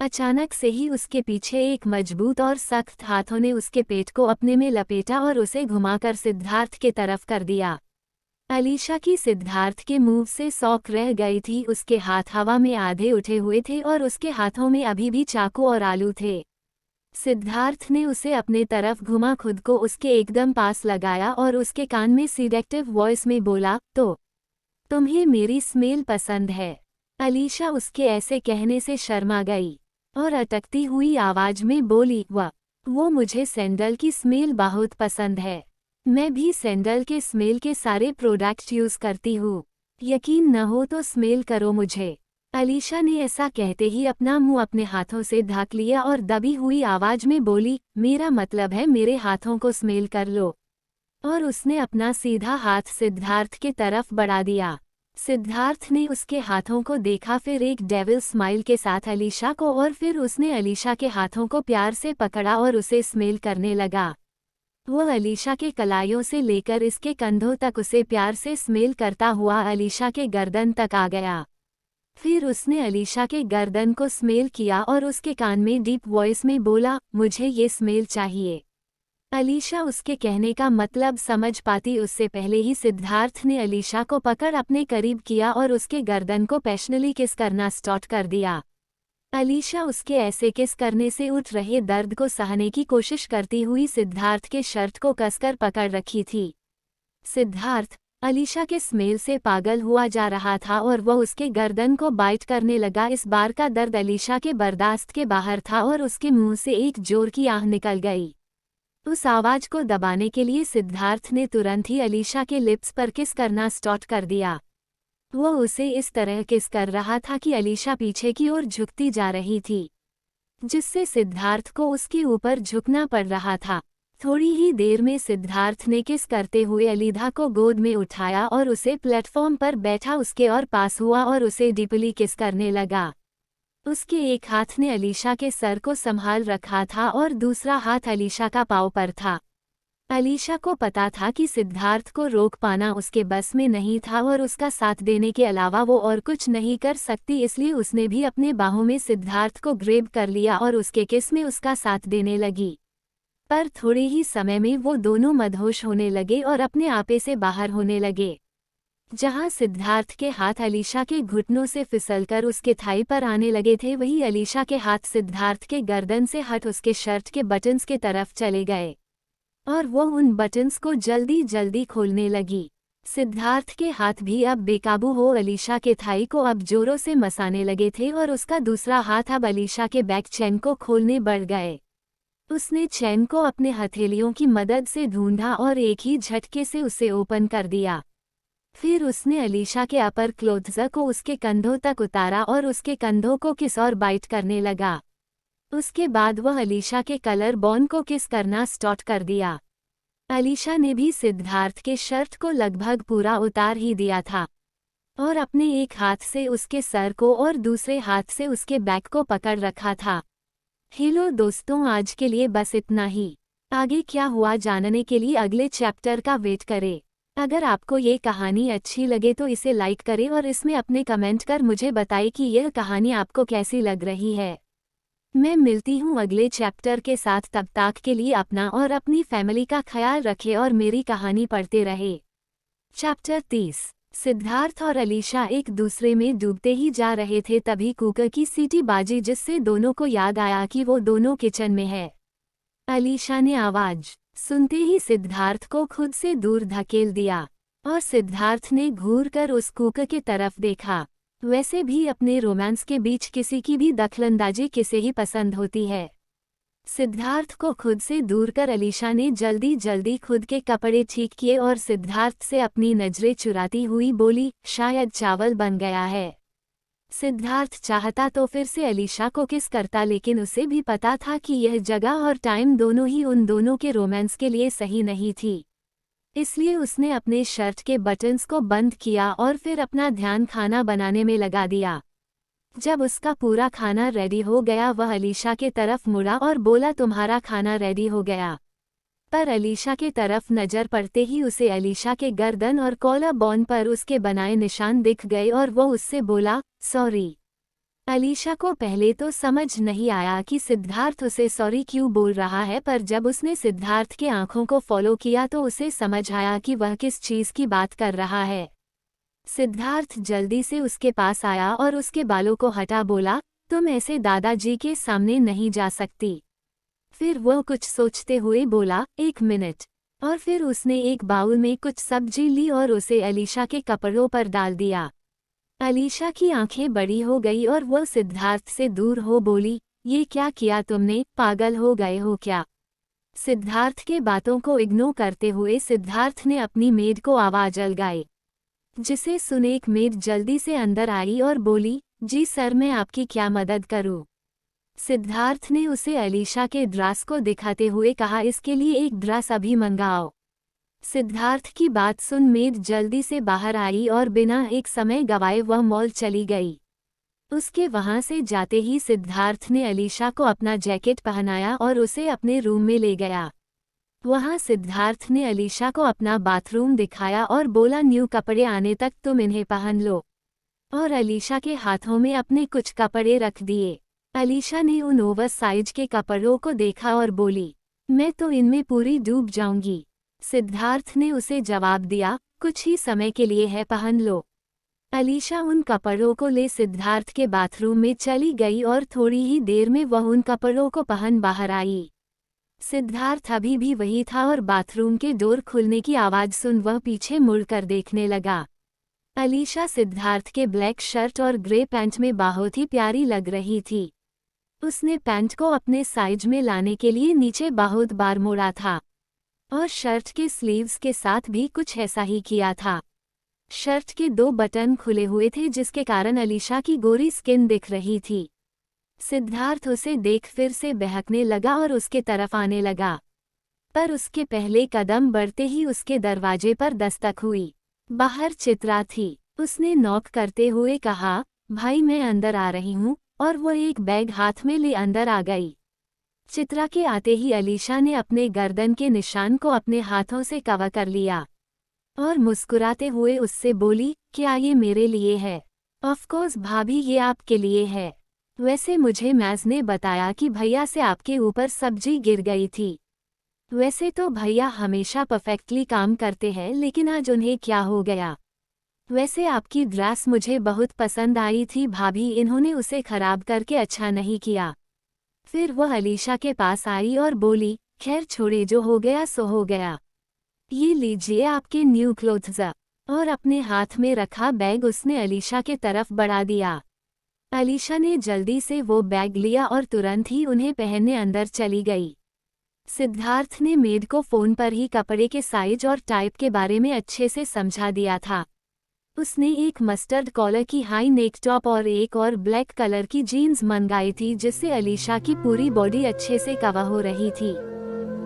अचानक से ही उसके पीछे एक मजबूत और सख्त हाथों ने उसके पेट को अपने में लपेटा और उसे घुमाकर सिद्धार्थ के तरफ कर दिया। अलीशा की सिद्धार्थ के मुंह से सौख रह गई थी। उसके हाथ हवा में आधे उठे हुए थे और उसके हाथों में अभी भी चाकू और आलू थे। सिद्धार्थ ने उसे अपने तरफ घुमा, खुद को उसके एकदम पास लगाया और उसके कान में सीडेक्टिव वॉइस में बोला, तो तुम्हें मेरी स्मेल पसंद है? अलीशा उसके ऐसे कहने से शर्मा गई और अटकती हुई आवाज में बोली, वो मुझे सैंडल की स्मेल बहुत पसंद है। मैं भी सैंडल के स्मेल के सारे प्रोडक्ट यूज करती हूँ। यकीन न हो तो स्मेल करो मुझे। अलीशा ने ऐसा कहते ही अपना मुंह अपने हाथों से ढक लिया और दबी हुई आवाज में बोली, मेरा मतलब है मेरे हाथों को स्मेल कर लो। और उसने अपना सीधा हाथ सिद्धार्थ के तरफ बढ़ा दिया। सिद्धार्थ ने उसके हाथों को देखा, फिर एक डेविल स्माइल के साथ अलीशा को, और फिर उसने अलीशा के हाथों को प्यार से पकड़ा और उसे स्मेल करने लगा। वह अलीशा के कलाइयों से लेकर इसके कंधों तक उसे प्यार से स्मेल करता हुआ अलीशा के गर्दन तक आ गया। फिर उसने अलीशा के गर्दन को स्मेल किया और उसके कान में डीप वॉइस में बोला, मुझे ये स्मेल चाहिए। अलीशा उसके कहने का मतलब समझ पाती उससे पहले ही सिद्धार्थ ने अलीशा को पकड़ अपने करीब किया और उसके गर्दन को पैशनली किस करना स्टार्ट कर दिया। अलीशा उसके ऐसे किस करने से उठ रहे दर्द को सहने की कोशिश करती हुई सिद्धार्थ के शर्ट को कसकर पकड़ रखी थी। सिद्धार्थ अलीशा के स्मेल से पागल हुआ जा रहा था और वह उसके गर्दन को बाइट करने लगा। इस बार का दर्द अलीशा के बर्दाश्त के बाहर था और उसके मुंह से एक जोर की आह निकल गई। उस आवाज को दबाने के लिए सिद्धार्थ ने तुरंत ही अलीशा के लिप्स पर किस करना स्टार्ट कर दिया। वह उसे इस तरह किस कर रहा था कि अलीशा पीछे की ओर झुकती जा रही थी, जिससे सिद्धार्थ को उसके ऊपर झुकना पड़ रहा था। थोड़ी ही देर में सिद्धार्थ ने किस करते हुए अलीधा को गोद में उठाया और उसे प्लेटफॉर्म पर बैठा उसके और पास हुआ और उसे डीपली किस करने लगा। उसके एक हाथ ने अलीशा के सर को संभाल रखा था और दूसरा हाथ अलीशा का पाँव पर था। अलीशा को पता था कि सिद्धार्थ को रोक पाना उसके बस में नहीं था और उसका साथ देने के अलावा वो और कुछ नहीं कर सकती, इसलिए उसने भी अपने बाहों में सिद्धार्थ को ग्रेब कर लिया और उसके किस में उसका साथ देने लगी। पर थोड़े ही समय में वो दोनों मदहोश होने लगे और अपने आपे से बाहर होने लगे। जहां सिद्धार्थ के हाथ अलीशा के घुटनों से फिसलकर उसके थाई पर आने लगे थे, वहीं अलीशा के हाथ सिद्धार्थ के गर्दन से हट उसके शर्ट के बटन्स के तरफ चले गए और वो उन बटन्स को जल्दी जल्दी खोलने लगी। सिद्धार्थ के हाथ भी अब बेकाबू हो अलीशा के थाई को अब जोरों से मसाने लगे थे और उसका दूसरा हाथ अब अलीशा के बैक चेन को खोलने बढ़ गए। उसने चेन को अपने हथेलियों की मदद से ढूंढा और एक ही झटके से उसे ओपन कर दिया। फिर उसने अलीशा के अपर क्लोथ्स को उसके कंधों तक उतारा और उसके कंधों को किस और बाइट करने लगा। उसके बाद वह अलीशा के कलर बोन को किस करना स्टार्ट कर दिया। अलीशा ने भी सिद्धार्थ के शर्ट को लगभग पूरा उतार ही दिया था और अपने एक हाथ से उसके सर को और दूसरे हाथ से उसके बैक को पकड़ रखा था। हेलो दोस्तों, आज के लिए बस इतना ही। आगे क्या हुआ जानने के लिए अगले चैप्टर का वेट करें। अगर आपको ये कहानी अच्छी लगे तो इसे लाइक करें और इसमें अपने कमेंट कर मुझे बताएं कि यह कहानी आपको कैसी लग रही है। मैं मिलती हूँ अगले चैप्टर के साथ, तब तक के लिए अपना और अपनी फैमिली का ख्याल रखें और मेरी कहानी पढ़ते रहे। चैप्टर 30। सिद्धार्थ और अलीशा एक दूसरे में डूबते ही जा रहे थे, तभी कुकर की सीटी बाजी, जिससे दोनों को याद आया कि वो दोनों किचन में है। अलीशा ने आवाज सुनते ही सिद्धार्थ को खुद से दूर धकेल दिया और सिद्धार्थ ने घूरकर उस कुकर की तरफ देखा। वैसे भी अपने रोमांस के बीच किसी की भी दखलंदाजी किसे ही पसंद होती है। सिद्धार्थ को खुद से दूर कर अलीशा ने जल्दी जल्दी खुद के कपड़े ठीक किए और सिद्धार्थ से अपनी नजरें चुराती हुई बोली, शायद चावल बन गया है। सिद्धार्थ चाहता तो फिर से अलीशा को किस करता, लेकिन उसे भी पता था कि यह जगह और टाइम दोनों ही उन दोनों के रोमांस के लिए सही नहीं थी। इसलिए उसने अपने शर्ट के बटन्स को बंद किया और फिर अपना ध्यान खाना बनाने में लगा दिया। जब उसका पूरा खाना रेडी हो गया, वह अलीशा के तरफ मुड़ा और बोला, तुम्हारा खाना रेडी हो गया। पर अलीशा के तरफ नजर पड़ते ही उसे अलीशा के गर्दन और कॉलर बोन पर उसके बनाए निशान दिख गए और वो उससे बोला, सॉरी। अलीशा को पहले तो समझ नहीं आया कि सिद्धार्थ उसे सॉरी क्यों बोल रहा है, पर जब उसने सिद्धार्थ के आंखों को फॉलो किया तो उसे समझ आया कि वह किस चीज की बात कर रहा है। सिद्धार्थ जल्दी से उसके पास आया और उसके बालों को हटा बोला, तुम ऐसे दादाजी के सामने नहीं जा सकती। फिर वो कुछ सोचते हुए बोला, एक मिनट। और फिर उसने एक बाउल में कुछ सब्जी ली और उसे अलीशा के कपड़ों पर डाल दिया। अलीशा की आंखें बड़ी हो गई और वो सिद्धार्थ से दूर हो बोली, ये क्या किया तुमने, पागल हो गए हो क्या? सिद्धार्थ के बातों को इग्नोर करते हुए सिद्धार्थ ने अपनी मेड को आवाज लगाई, जिसे सुन एक मेड जल्दी से अंदर आई और बोली, जी सर, मैं आपकी क्या मदद करूं? सिद्धार्थ ने उसे अलीशा के ड्रेस को दिखाते हुए कहा, इसके लिए एक ड्रेस अभी मंगाओ। सिद्धार्थ की बात सुन मेड जल्दी से बाहर आई और बिना एक समय गवाए वह मॉल चली गई। उसके वहां से जाते ही सिद्धार्थ ने अलीशा को अपना जैकेट पहनाया और उसे अपने रूम में ले गया। वहां सिद्धार्थ ने अलीशा को अपना बाथरूम दिखाया और बोला, न्यू कपड़े आने तक तुम इन्हें पहन लो, और अलीशा के हाथों में अपने कुछ कपड़े रख दिए। अलीशा ने उन ओवर साइज के कपड़ों को देखा और बोली, मैं तो इनमें पूरी डूब जाऊंगी। सिद्धार्थ ने उसे जवाब दिया, कुछ ही समय के लिए है, पहन लो। अलीशा उन कपड़ों को ले सिद्धार्थ के बाथरूम में चली गई और थोड़ी ही देर में वह उन कपड़ों को पहन बाहर आई। सिद्धार्थ अभी भी वही था और बाथरूम के डोर खुलने की आवाज सुन वह पीछे मुड़कर देखने लगा। अलीशा सिद्धार्थ के ब्लैक शर्ट और ग्रे पैंट में बहुत ही प्यारी लग रही थी। उसने पैंट को अपने साइज में लाने के लिए नीचे बहुत बार मोड़ा था और शर्ट के स्लीव्स के साथ भी कुछ ऐसा ही किया था। शर्ट के 2 बटन खुले हुए थे जिसके कारण अलीशा की गोरी स्किन दिख रही थी। सिद्धार्थ उसे देख फिर से बहकने लगा और उसके तरफ आने लगा, पर उसके पहले कदम बढ़ते ही उसके दरवाजे पर दस्तक हुई। बाहर चित्रा थी। उसने नॉक करते हुए कहा, भाई मैं अंदर आ रही हूँ, और वो एक बैग हाथ में ले अंदर आ गई। चित्रा के आते ही अलीशा ने अपने गर्दन के निशान को अपने हाथों से कवर कर लिया और मुस्कुराते हुए उससे बोली, क्या ये मेरे लिए है? ऑफ कोर्स भाभी, ये आपके लिए है। वैसे मुझे मैज ने बताया कि भैया से आपके ऊपर सब्जी गिर गई थी। वैसे तो भैया हमेशा परफेक्टली काम करते हैं, लेकिन आज उन्हें क्या हो गया? वैसे आपकी ड्रेस मुझे बहुत पसंद आई थी भाभी, इन्होंने उसे खराब करके अच्छा नहीं किया। फिर वह अलीशा के पास आई और बोली, खैर छोड़े, जो हो गया सो हो गया। ये लीजिए आपके न्यू क्लोथ्स। और अपने हाथ में रखा बैग उसने अलीशा के तरफ बढ़ा दिया। अलीशा ने जल्दी से वो बैग लिया और तुरंत ही उन्हें पहनने अंदर चली गई। सिद्धार्थ ने मेड को फ़ोन पर ही कपड़े के साइज और टाइप के बारे में अच्छे से समझा दिया था। उसने एक मस्टर्ड कॉलर की हाई नेक टॉप और एक और ब्लैक कलर की जीन्स मंगाई थी, जिससे अलीशा की पूरी बॉडी अच्छे से कवर हो रही थी।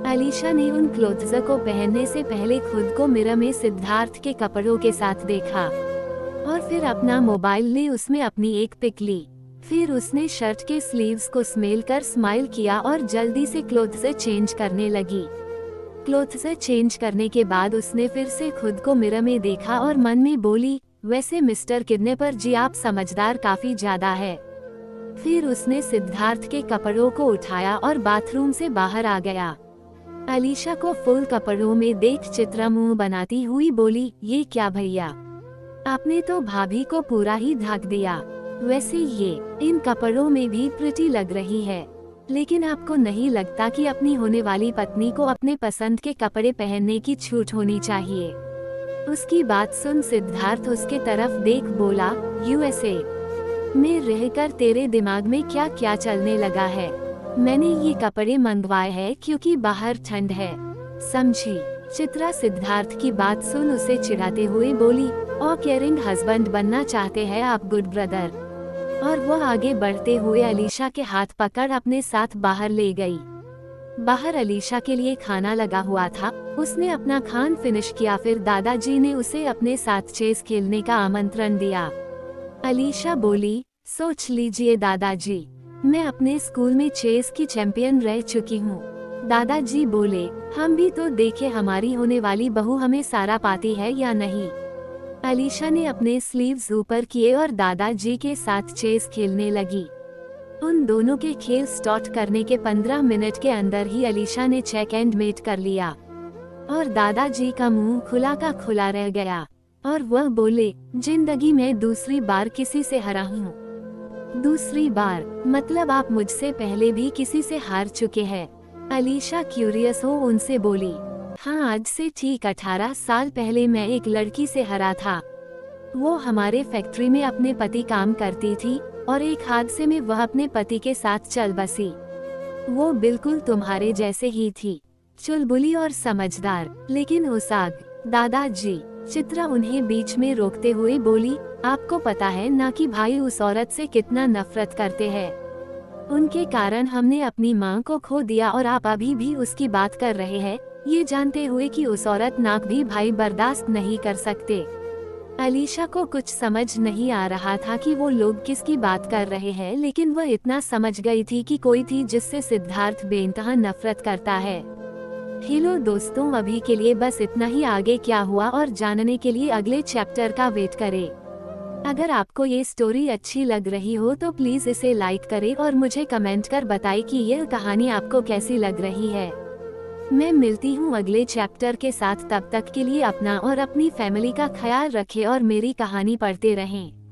अलीशा ने उन क्लोथ्स को पहनने से पहले खुद को मिरर में सिद्धार्थ के कपड़ों के साथ देखा और फिर अपना मोबाइल ले उसमें अपनी एक पिक ली। फिर उसने शर्ट के स्लीव्स को स्मेल कर स्माइल किया और जल्दी से क्लोथ्स चेंज करने लगी। क्लोथ्स चेंज करने के बाद उसने फिर से खुद को मिरर में देखा और मन में बोली, वैसे मिस्टर किडनैपर जी, आप समझदार काफी ज्यादा है। फिर उसने सिद्धार्थ के कपड़ों को उठाया और बाथरूम से बाहर आ गया। अलीशा को फुल कपड़ों में देख चित्रा मुंह बनाती हुई बोली, ये क्या भैया, आपने तो भाभी को पूरा ही ढक दिया। वैसे ये इन कपड़ों में भी प्रिटी लग रही है, लेकिन आपको नहीं लगता कि अपनी होने वाली पत्नी को अपने पसंद के कपड़े पहनने की छूट होनी चाहिए? उसकी बात सुन सिद्धार्थ उसके तरफ देख बोला, यूएसए में रहकर तेरे दिमाग में क्या क्या चलने लगा है? मैंने ये कपड़े मंगवाए हैं क्योंकि बाहर ठंड है, समझी? चित्रा सिद्धार्थ की बात सुन उसे चिढ़ाते हुए बोली, और केयरिंग हस्बैंड बनना चाहते हैं आप, गुड ब्रदर। और वह आगे बढ़ते हुए अलीशा के हाथ पकड़ अपने साथ बाहर ले गई। बाहर अलीशा के लिए खाना लगा हुआ था। उसने अपना खान फिनिश किया, फिर दादाजी ने उसे अपने साथ चेस खेलने का आमंत्रण दिया। अलीशा बोली, सोच लीजिए दादाजी, मैं अपने स्कूल में चेस की चैंपियन रह चुकी हूँ। दादाजी बोले, हम भी तो देखे हमारी होने वाली बहू हमें सारा पाती है या नहीं। अलीशा ने अपने स्लीव्स ऊपर किए और दादाजी के साथ चेस खेलने लगी। उन दोनों के खेल स्टार्ट करने के 15 मिनट के अंदर ही अलीशा ने चेक एंड मेट कर लिया और दादाजी का मुंह खुला का खुला रह गया और वह बोले, जिंदगी में दूसरी बार किसी से हारा हूँ। दूसरी बार मतलब आप मुझसे पहले भी किसी से हार चुके हैं? अलीशा क्यूरियस हो उनसे बोली, हाँ, आज से ठीक 18 साल पहले मैं एक लड़की से हारा था। वो हमारे फैक्ट्री में अपने पति काम करती थी और एक हादसे में वह अपने पति के साथ चल बसी। वो बिल्कुल तुम्हारे जैसे ही थी, चुलबुली और समझदार, लेकिन उसाग। दादाजी, चित्रा उन्हें बीच में रोकते हुए बोली, आपको पता है ना कि भाई उस औरत से कितना नफरत करते हैं। उनके कारण हमने अपनी माँ को खो दिया और आप अभी भी उसकी बात कर रहे हैं, ये जानते हुए कि उस औरत नाक भी भाई बर्दाश्त नहीं कर सकते। अलीशा को कुछ समझ नहीं आ रहा था कि वो लोग किसकी बात कर रहे हैं, लेकिन वह इतना समझ गई थी कि कोई थी जिससे सिद्धार्थ बेइंतहा नफरत करता है। हेलो दोस्तों, अभी के लिए बस इतना ही। आगे क्या हुआ और जानने के लिए अगले चैप्टर का वेट करें। अगर आपको ये स्टोरी अच्छी लग रही हो तो प्लीज इसे लाइक करें और मुझे कमेंट कर बताएं कि यह कहानी आपको कैसी लग रही है। मैं मिलती हूँ अगले चैप्टर के साथ। तब तक के लिए अपना और अपनी फैमिली का ख्याल रखें और मेरी कहानी पढ़ते रहें।